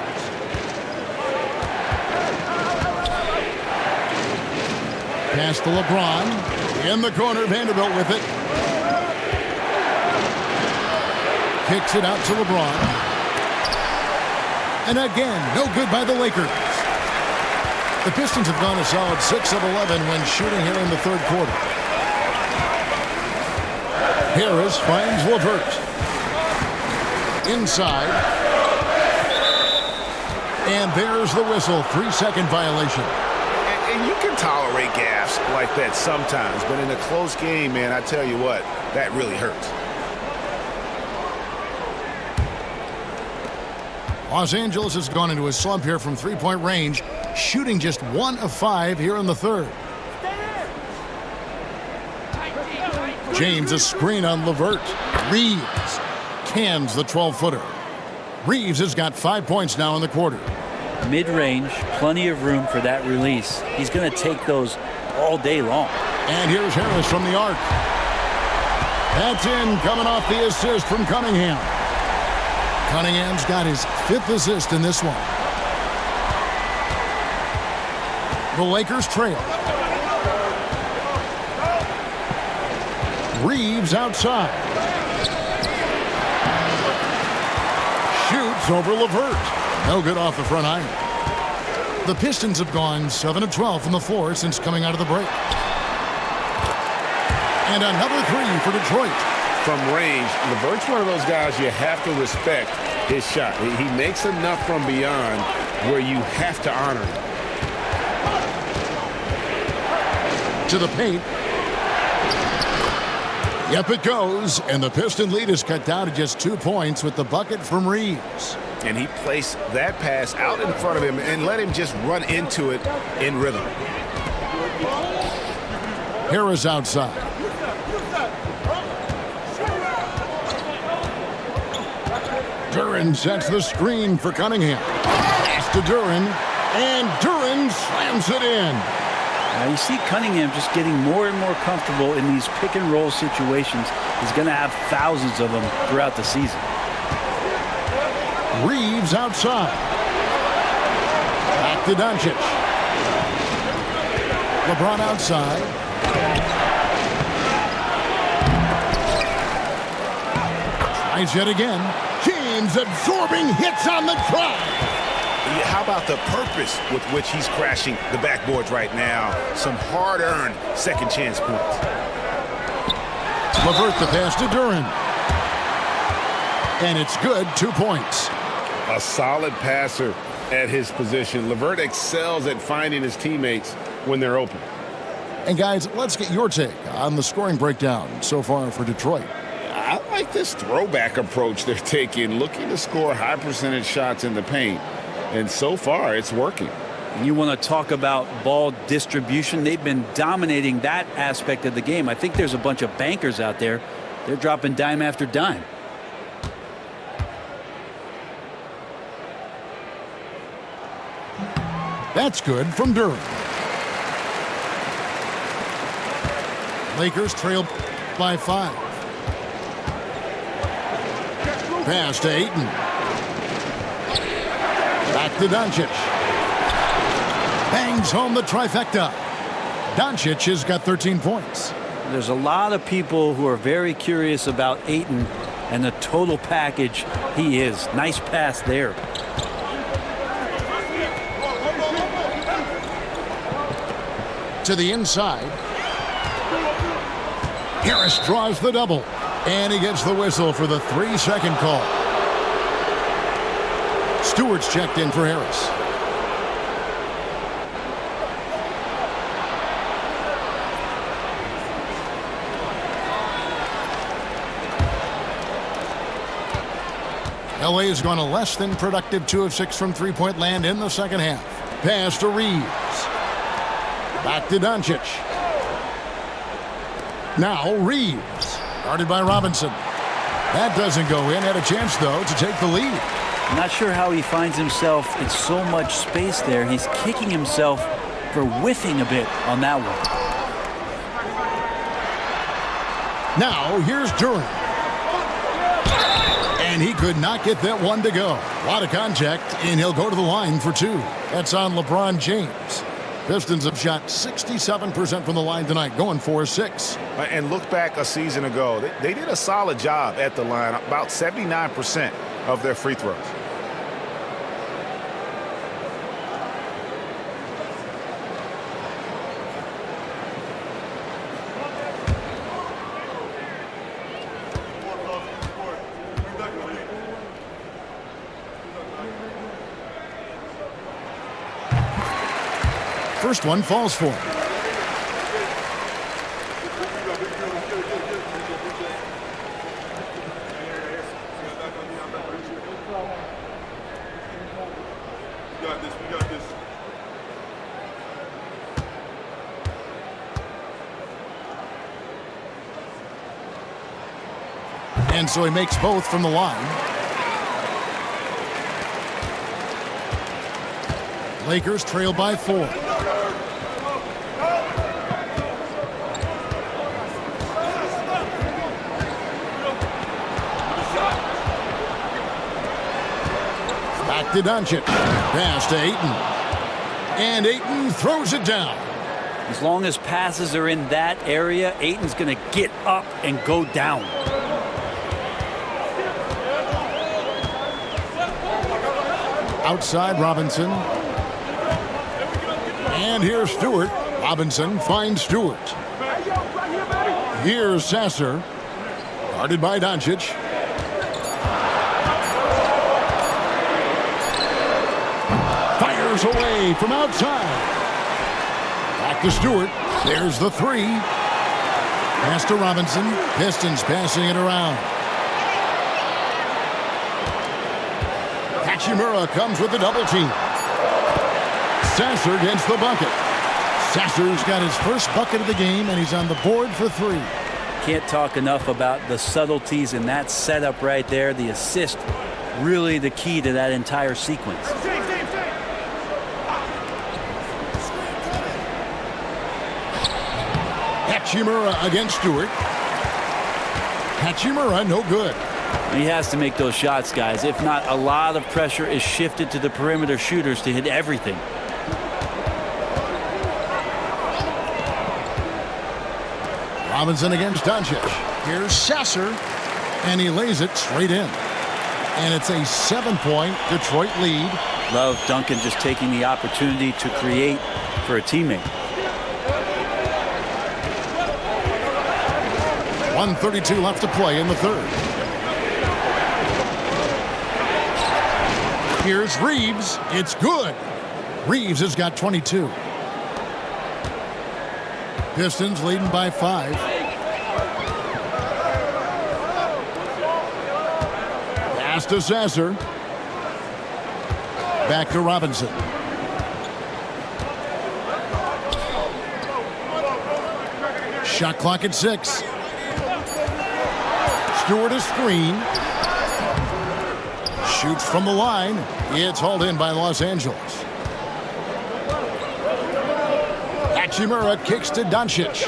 Pass to LeBron. In the corner, Vanderbilt with it. Kicks it out to LeBron. And again, no good by the Lakers. The Pistons have gone a solid 6 of 11 when shooting here in the third quarter. Harris finds LeVert. Inside. And there's the whistle. 3-second violation. And you can tolerate gaffes like that sometimes, but in a close game, man, I tell you what, that really hurts. Los Angeles has gone into a slump here from three-point range, shooting just 1 of 5 here in the third. James, a screen on LeVert. Reeves cans the 12-footer. Reeves has got 5 points now in the quarter. Mid-range, plenty of room for that release. He's going to take those all day long. And here's Harris from the arc. That's in, coming off the assist from Cunningham. Cunningham's got his 5th assist in this one. The Lakers trail. Reeves outside. Shoots over LeVert. No good off the front iron. The Pistons have gone 7 of 12 from the floor since coming out of the break. And another 3 for Detroit. from range. LeVert's one of those guys you have to respect his shot. He makes enough from beyond where you have to honor him. To the paint. Yep, it goes, and the Piston lead is cut down to just 2 points with the bucket from Reeves. And he placed that pass out in front of him and let him just run into it in rhythm. Harris outside. Duran sets the screen for Cunningham. Pass to Duran, and Duran slams it in. Now you see Cunningham just getting more and more comfortable in these pick and roll situations. He's going to have thousands of them throughout the season. Reeves outside. Back to Doncic. LeBron outside. Tries yet again. James absorbing hits on the drive. How about the purpose with which he's crashing the backboards right now? Some hard-earned second chance points. LeVert the pass to Duran. And it's good, 2 points. A solid passer at his position. LeVert excels at finding his teammates when they're open. And guys, let's get your take on the scoring breakdown so far for Detroit. I like this throwback approach they're taking, looking to score high percentage shots in the paint. And so far, it's working. And you want to talk about ball distribution. They've been dominating that aspect of the game. I think there's a bunch of bankers out there. They're dropping dime after dime. That's good from Duran. Lakers trail by 5. Pass to Ayton. Back to Doncic. Bangs home the trifecta. Doncic has got 13 points. There's a lot of people who are very curious about Ayton and the total package he is. Nice pass there. To the inside. Harris draws the double. And he gets the whistle for the 3-second call. Stewart's checked in for Harris. LA has gone a less than productive 2 of 6 from three-point land in the second half. Pass to Reeves. Back to Doncic. Now Reeves. Guarded by Robinson. That doesn't go in. Had a chance, though, to take the lead. I'm not sure how he finds himself in so much space there. He's kicking himself for whiffing a bit on that one. Now, here's Duran. And he could not get that one to go. A lot of contact, and he'll go to the line for 2. That's on LeBron James. Pistons have shot 67% from the line tonight, going 4-6. And look back a season ago. They did a solid job at the line, about 79% of their free throws. First one falls for him. We got this. And so he makes both from the line. Lakers trail by 4. Back to Doncic. Pass to Ayton. And Ayton throws it down. As long as passes are in that area, Ayton's going to get up and go down. Outside Robinson. And here's Stewart. Robinson finds Stewart. Here's Sasser. Guarded by Doncic. Fires away from outside. Back to Stewart. There's the three. Pass to Robinson. Pistons passing it around. Hachimura comes with the double team. Sasser gets the bucket. Sasser's got his first bucket of the game, and he's on the board for three. Can't talk enough about the subtleties in that setup right there. The assist, really the key to that entire sequence. Hachimura against Stewart. Hachimura, no good. He has to make those shots, guys. If not, a lot of pressure is shifted to the perimeter shooters to hit everything. Robinson against Doncic. Here's Sasser, and he lays it straight in. And it's a 7-point Detroit lead. Love Duncan just taking the opportunity to create for a teammate. 1:32 left to play in the third. Here's Reeves. It's good. Reeves has got 22. Pistons leading by 5. Pass to Sasser. Back to Robinson. Shot clock at 6. Stewart a screen. Shoots from the line. It's hauled in by Los Angeles. Hachimura kicks to Doncic.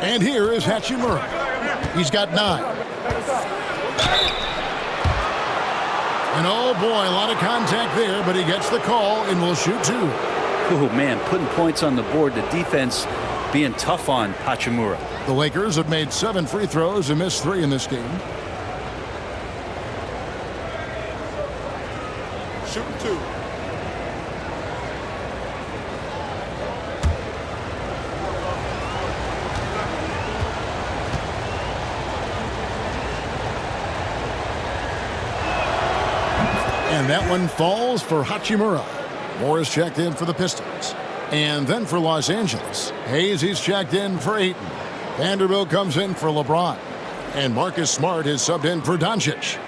And here is Hachimura. He's got 9. And oh boy, a lot of contact there, but he gets the call and will shoot 2. Oh man, putting points on the board. The defense being tough on Hachimura. The Lakers have made 7 free throws and missed 3 in this game. Shooting 2. And that one falls for Hachimura. Morris checked in for the Pistons. And then for Los Angeles, Hayes, he's checked in for Ayton. Vanderbilt comes in for LeBron. And Marcus Smart is subbed in for Doncic.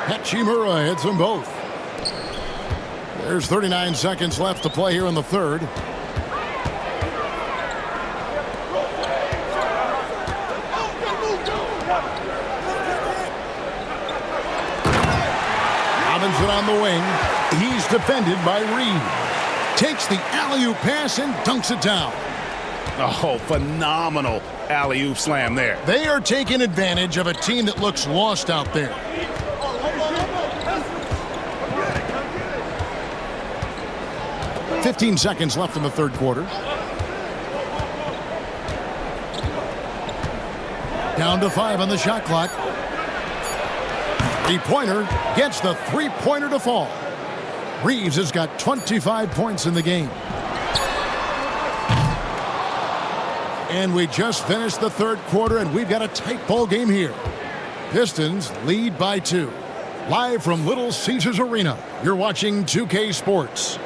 Hachimura hits them both. There's 39 seconds left to play here in the third. Robinson on the wing. He's defended by Reeves. Takes the alley-oop pass and dunks it down. Oh, phenomenal alley-oop slam there. They are taking advantage of a team that looks lost out there. "15 seconds left in the third quarter. Down to 5 on the shot clock. Three-pointer gets the three-pointer to fall. Reeves has got 25 points in the game. And we just finished the third quarter, and we've got a tight ball game here. Pistons lead by 2. Live from Little Caesars Arena, you're watching 2K Sports.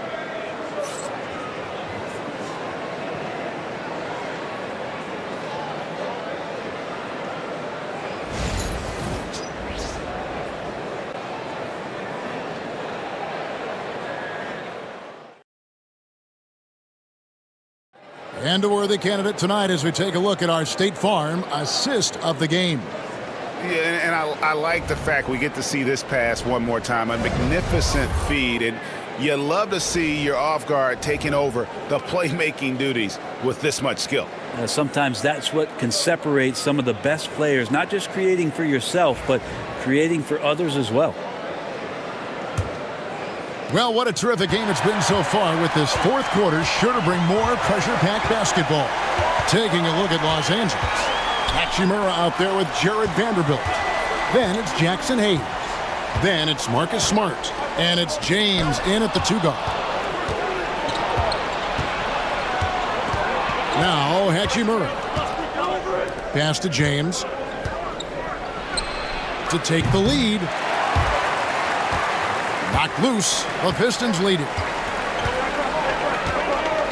And a worthy candidate tonight as we take a look at our State Farm assist of the game. Yeah, and I like the fact we get to see this pass one more time. A magnificent feed, and you love to see your off guard taking over the playmaking duties with this much skill. Sometimes that's what can separate some of the best players, not just creating for yourself, but creating for others as well. Well, what a terrific game it's been so far, with this fourth quarter sure to bring more pressure-packed basketball. Taking a look at Los Angeles. Hachimura out there with Jared Vanderbilt. Then it's Jackson Hayes. Then it's Marcus Smart. And it's James in at the 2 guard. Now Hachimura. Pass to James. To take the lead. Knocked loose. The Pistons lead it.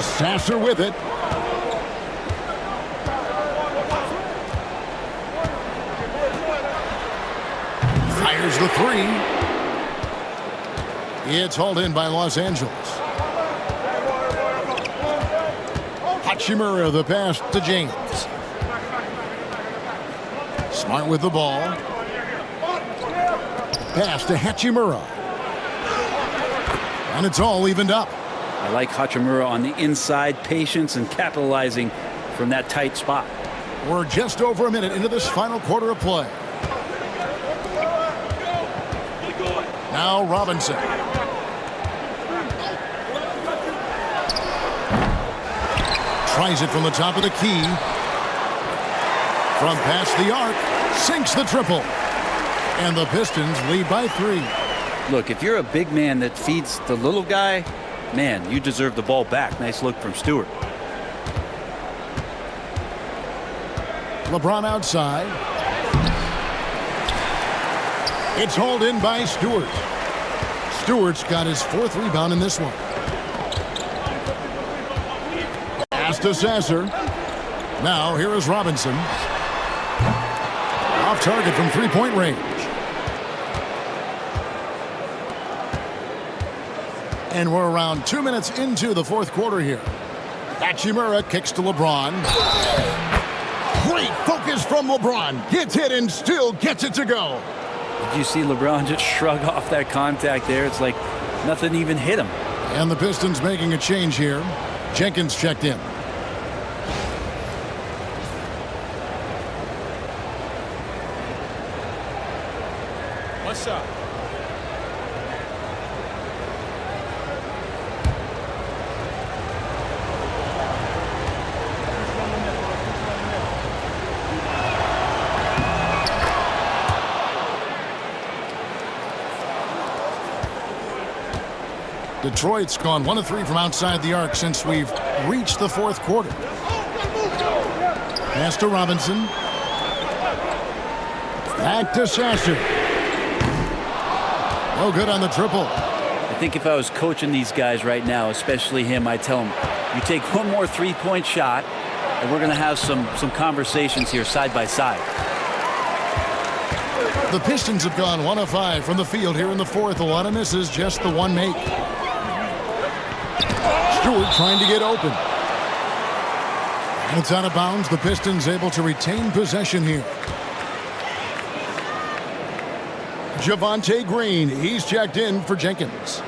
Sasser with it. Fires the 3. It's hauled in by Los Angeles. Hachimura the pass to James. Smart with the ball. Pass to Hachimura. And it's all evened up. I like Hachimura on the inside, patience and capitalizing from that tight spot. We're just over a minute into this final quarter of play. Now Robinson. Tries it from the top of the key. From past the arc. Sinks the triple. And the Pistons lead by 3. Look, if you're a big man that feeds the little guy, man, you deserve the ball back. Nice look from Stewart. LeBron outside. It's hauled in by Stewart. Stewart's got his 4th rebound in this one. Pass to Sasser. Now here is Robinson. Off target from 3-point range. And we're around 2 minutes into the 4th quarter here. Hachimura kicks to LeBron. Great focus from LeBron. Gets hit and still gets it to go. Did you see LeBron just shrug off that contact there? It's like nothing even hit him. And the Pistons making a change here. Jenkins checked in. One shot. Detroit's gone 1 of 3 from outside the arc since we've reached the 4th quarter. Pass to Robinson. Back to Sasser. No good on the triple. I think if I was coaching these guys right now, especially him, I'd tell him, you take one more 3-point shot, and we're going to have some conversations here side by side. The Pistons have gone 1 of 5 from the field here in the 4th. A lot of misses, just the 1 make. Stewart trying to get open. It's out of bounds. The Pistons able to retain possession here. Javonte Green, he's checked in for Jenkins.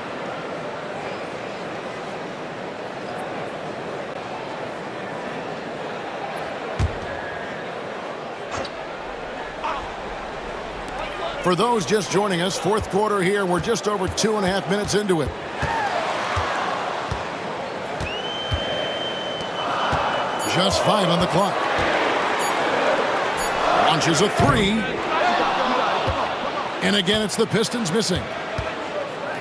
For those just joining us, 4th quarter here. We're just over 2.5 minutes into it. Just 5 on the clock. Launches a 3. And again, it's the Pistons missing.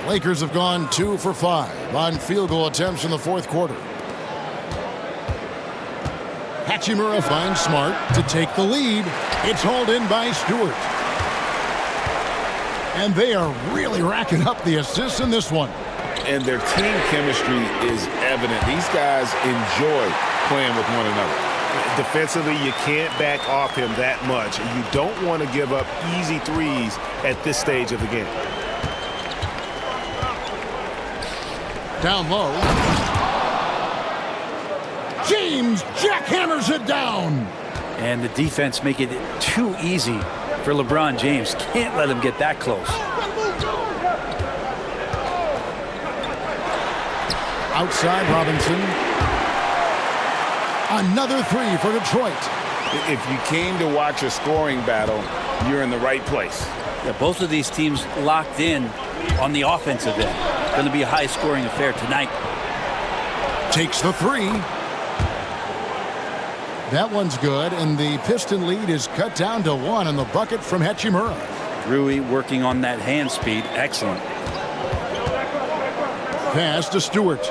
Lakers have gone 2 for 5 on field goal attempts in the 4th quarter. Hachimura finds Smart to take the lead. It's hauled in by Stewart. And they are really racking up the assists in this one. And their team chemistry is evident. These guys enjoy playing with one another. Defensively, you can't back off him that much. You don't want to give up easy threes at this stage of the game. Down low. James jackhammers it down. And the defense make it too easy for LeBron James. Can't let him get that close. Outside Robinson. Another 3 for Detroit. If you came to watch a scoring battle, you're in the right place. Yeah, both of these teams locked in on the offensive end. Going to be a high-scoring affair tonight. Takes the 3. That one's good, and the Piston lead is cut down to 1 on the bucket from Hachimura. Rui working on that hand speed. Excellent. Pass to Stewart.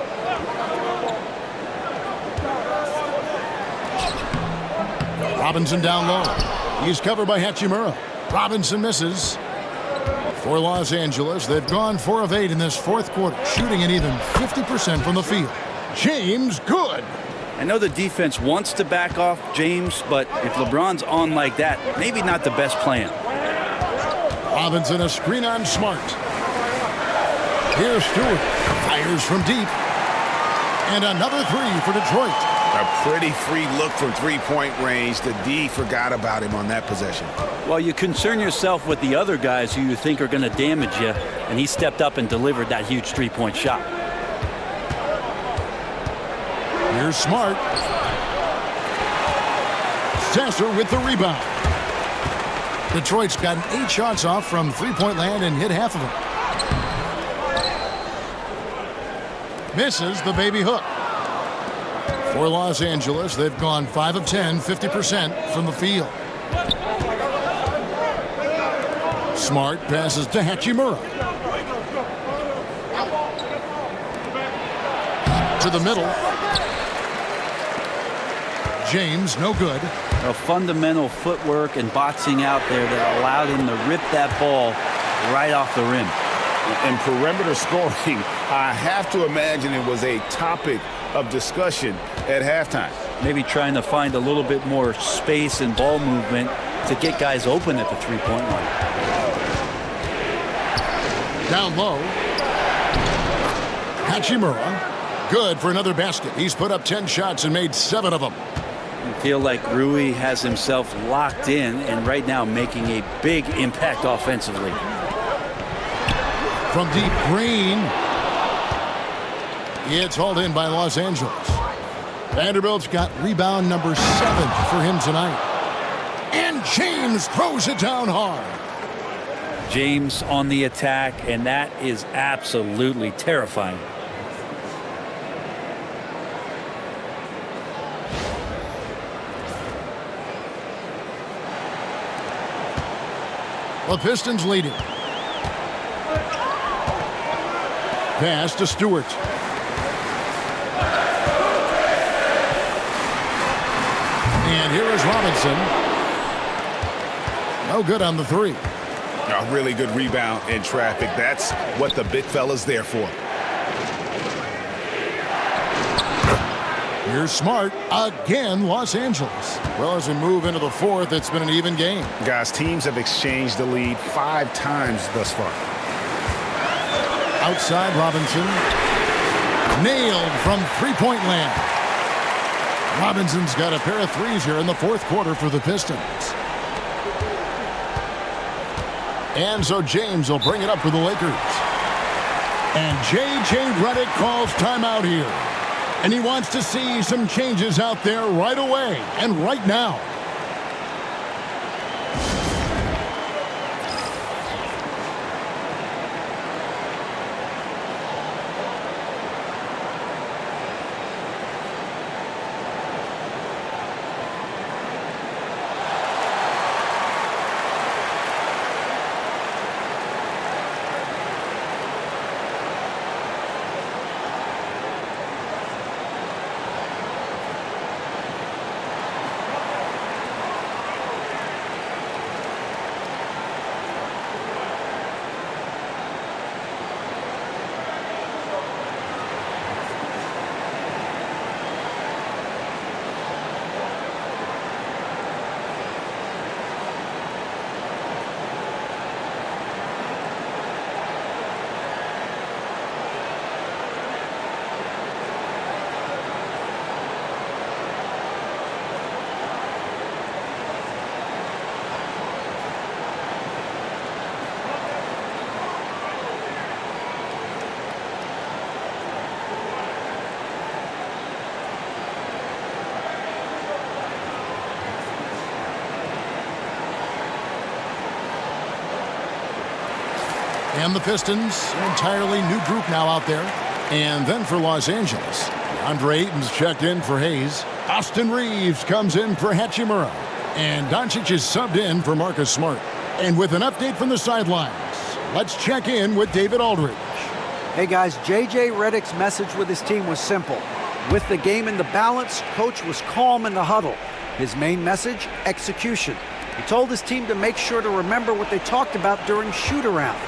Robinson down low. He's covered by Hachimura. Robinson misses. For Los Angeles, they've gone 4 of 8 in this fourth quarter, shooting an even 50% from the field. James, good. I know the defense wants to back off James, but if LeBron's on like that, maybe not the best plan. Robinson, a screen on Smart. Here's Stewart. Fires from deep. And another 3 for Detroit. A pretty free look from three-point range. The D forgot about him on that possession. Well, you concern yourself with the other guys who you think are going to damage you, and he stepped up and delivered that huge three-point shot. Here's Smart. Sasser with the rebound. Detroit's gotten 8 shots off from three-point land and hit half of them. Misses the baby hook. For Los Angeles, they've gone 5 of 10, 50% from the field. Smart passes to Hachimura. To the middle. James, no good. A fundamental footwork and boxing out there that allowed him to rip that ball right off the rim. And perimeter scoring, I have to imagine it was a topic of discussion at halftime. Maybe trying to find a little bit more space and ball movement to get guys open at the three-point line. Down low. Hachimura, good for another basket. He's put up 10 shots and made 7 of them. I feel like Rui has himself locked in and right now making a big impact offensively. From deep, Green. It's hauled in by Los Angeles. Vanderbilt's got rebound number 7 for him tonight. And James throws it down hard. James on the attack, and that is absolutely terrifying. The Pistons leading. Pass to Stewart. And here is Robinson. No good on the 3. A really good rebound in traffic. That's what the big fella's there for. Here's Smart. Again, Los Angeles. Well, as we move into the fourth, it's been an even game. Guys, teams have exchanged the lead 5 times thus far. Outside, Robinson. Nailed from three-point land. Robinson's got a pair of threes here in the fourth quarter for the Pistons. And so James will bring it up for the Lakers. And J.J. Redick calls timeout here. And he wants to see some changes out there right away and right now. And the Pistons, an entirely new group now out there. And then for Los Angeles, Andre Ayton's checked in for Hayes. Austin Reeves comes in for Hachimura. And Doncic is subbed in for Marcus Smart. And with an update from the sidelines, let's check in with David Aldridge. Hey guys, J.J. Redick's message with his team was simple. With the game in the balance, coach was calm in the huddle. His main message, execution. He told his team to make sure to remember what they talked about during shoot-around.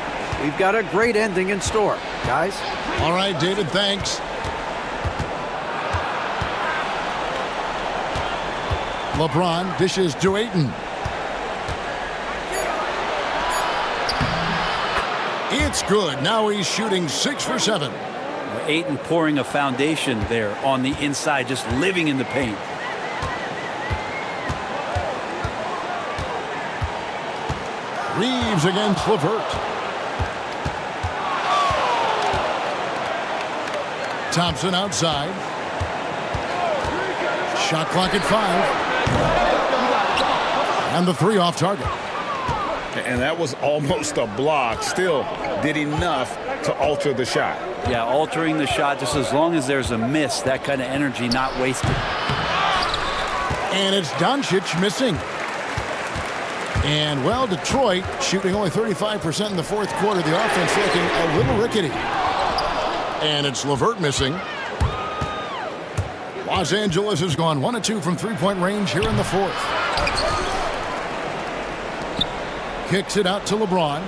We've got a great ending in store, guys. All right, David, thanks. LeBron dishes to Ayton. It's good. Now he's shooting 6 for 7. Ayton pouring a foundation there on the inside, just living in the paint. Reeves against LeVert. Thompson outside. Shot clock at 5. And the 3 off target. And that was almost a block. Still did enough to alter the shot. Yeah, altering the shot just as long as there's a miss, that kind of energy not wasted. And it's Doncic missing. And, well, Detroit shooting only 35% in the fourth quarter. The offense looking a little rickety. And it's LeVert missing. Los Angeles has gone 1 of 2 from three-point range here in the fourth. Kicks it out to LeBron.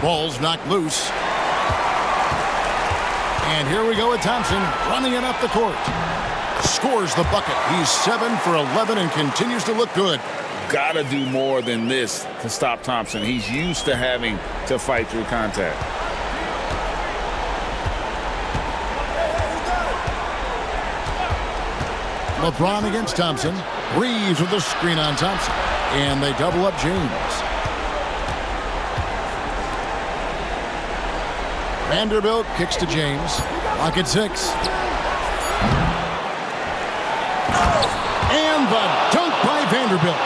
Ball's knocked loose. And here we go with Thompson running it up the court. Scores the bucket. He's 7 for 11 and continues to look good. Got to do more than this to stop Thompson. He's used to having to fight through contact. LeBron against Thompson. Reeves with a screen on Thompson. And they double up James. Vanderbilt kicks to James. Clock at 6. And the dunk by Vanderbilt.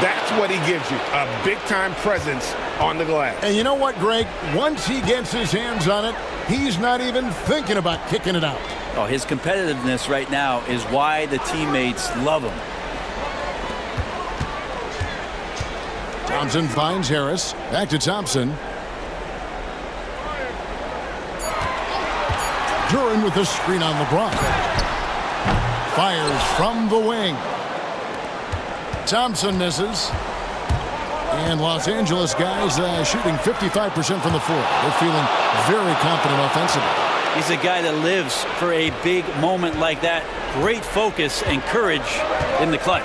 That's what he gives you, a big-time presence on the glass. And you know what, Greg? Once he gets his hands on it, he's not even thinking about kicking it out. Oh, his competitiveness right now is why the teammates love him. Thompson finds Harris. Back to Thompson. Duran with the screen on LeBron. Fires from the wing. Thompson misses. And Los Angeles guys shooting 55% from the floor. They're feeling very confident offensively. He's a guy that lives for a big moment like that. Great focus and courage in the clutch.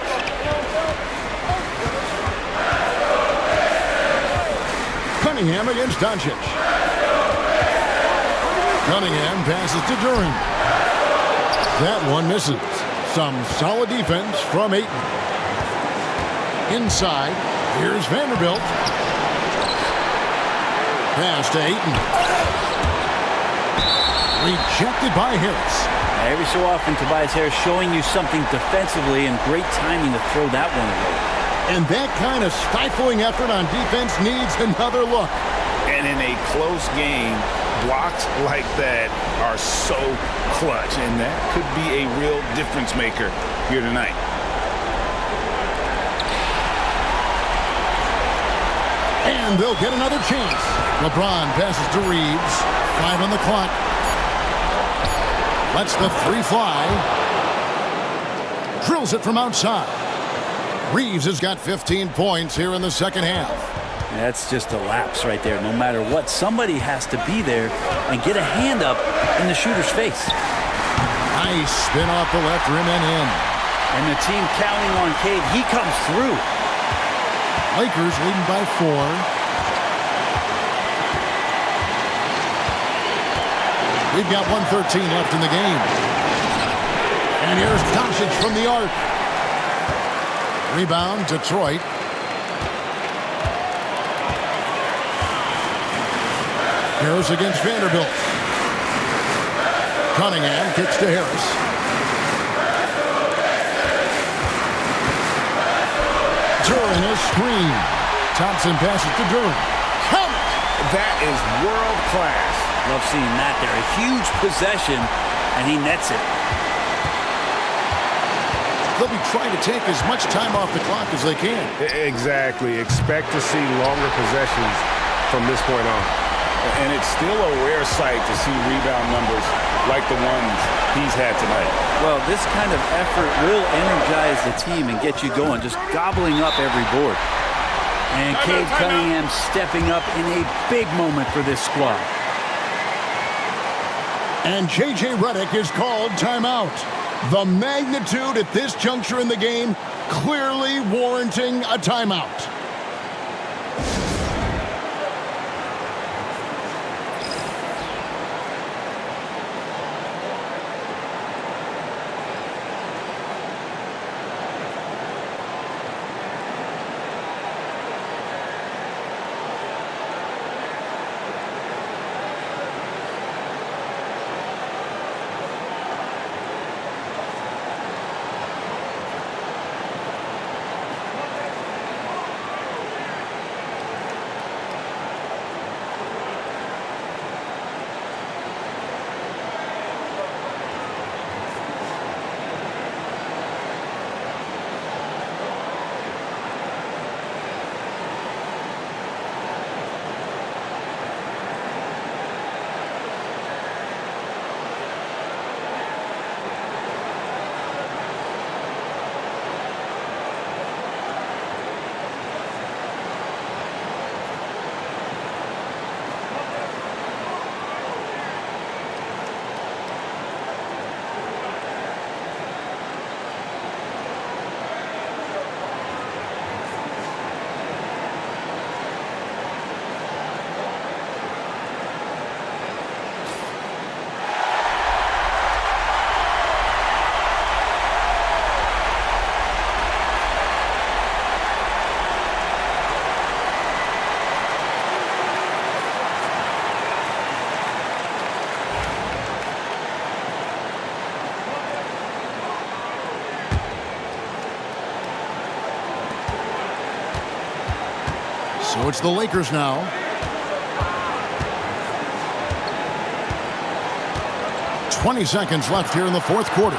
Cunningham against Doncic. Cunningham passes to Duran. That one misses. Some solid defense from Ayton. Inside, here's Vanderbilt. Pass to Ayton. Rejected by Harris. Every so often, Tobias Harris showing you something defensively, and great timing to throw that one away. And that kind of stifling effort on defense needs another look. And in a close game, blocks like that are so clutch, and that could be a real difference maker here tonight. And they'll get another chance. LeBron passes to Reeves. 5 on the clock. Lets the 3 fly. Drills it from outside. Reeves has got 15 points here in the second half. That's just a lapse right there. No matter what, somebody has to be there and get a hand up in the shooter's face. Nice spin off the left rim and in. And the team counting on Cade. He comes through. Lakers leading by 4. We've got 1:13 left in the game. And here's Doncic from the arc. Rebound, Detroit. Harris against Vanderbilt. Cunningham kicks to Harris. Duran a screen. Thompson passes to Duran. That is world class. Love seeing that there. A huge possession and he nets it. They'll be trying to take as much time off the clock as they can. Exactly. Expect to see longer possessions from this point on. And it's still a rare sight to see rebound numbers like the ones he's had tonight. Well, this kind of effort will energize the team and get you going, just gobbling up every board. And Cade Cunningham stepping up in a big moment for this squad. And J.J. Redick is called timeout. The magnitude at this juncture in the game clearly warranting a timeout. So it's the Lakers now. "20 seconds left here in the fourth quarter.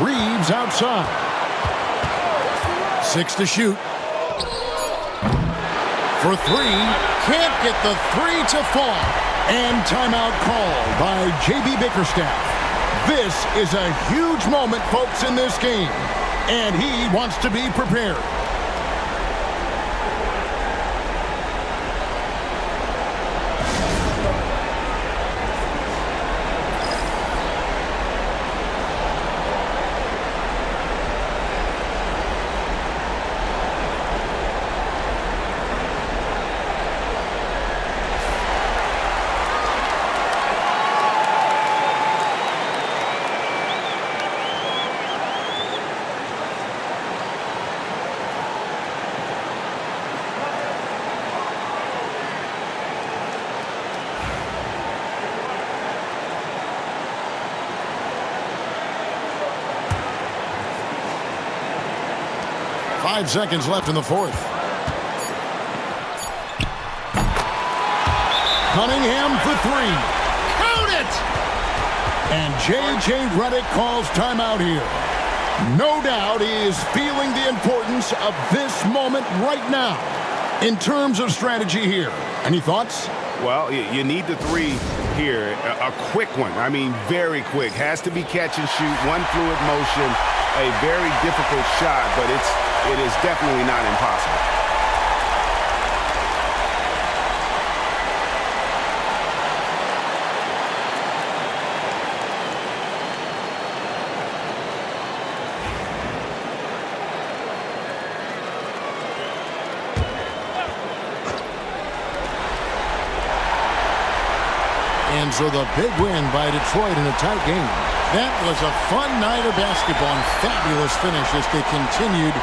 Reeves outside. 6 to shoot. For 3. Can't get the 3 to fall. And timeout called by J.B. Bickerstaff. This is a huge moment, folks, in this game. And he wants to be prepared. Five seconds left in the fourth. Cunningham for 3. Count it! And J.J. Redick calls timeout here. No doubt he is feeling the importance of this moment right now in terms of strategy here. Any thoughts? Well, you need the 3 here. A quick one. I mean, very quick. Has to be catch and shoot. One fluid motion. A very difficult shot, but it is definitely not impossible. And so the big win by Detroit in a tight game. That was a fun night of basketball and fabulous finish as they continued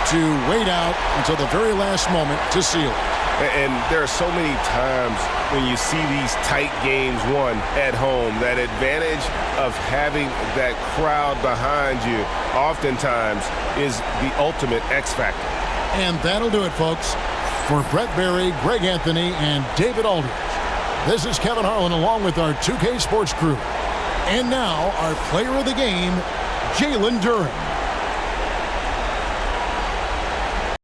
to wait out until the very last moment to seal it. And there are so many times when you see these tight games won at home, that advantage of having that crowd behind you oftentimes is the ultimate X factor. And that'll do it, folks. For Brett Berry, Greg Anthony, and David Aldridge, This is Kevin Harlan along with our 2K Sports crew. And now, our player of the game, Jalen Duren.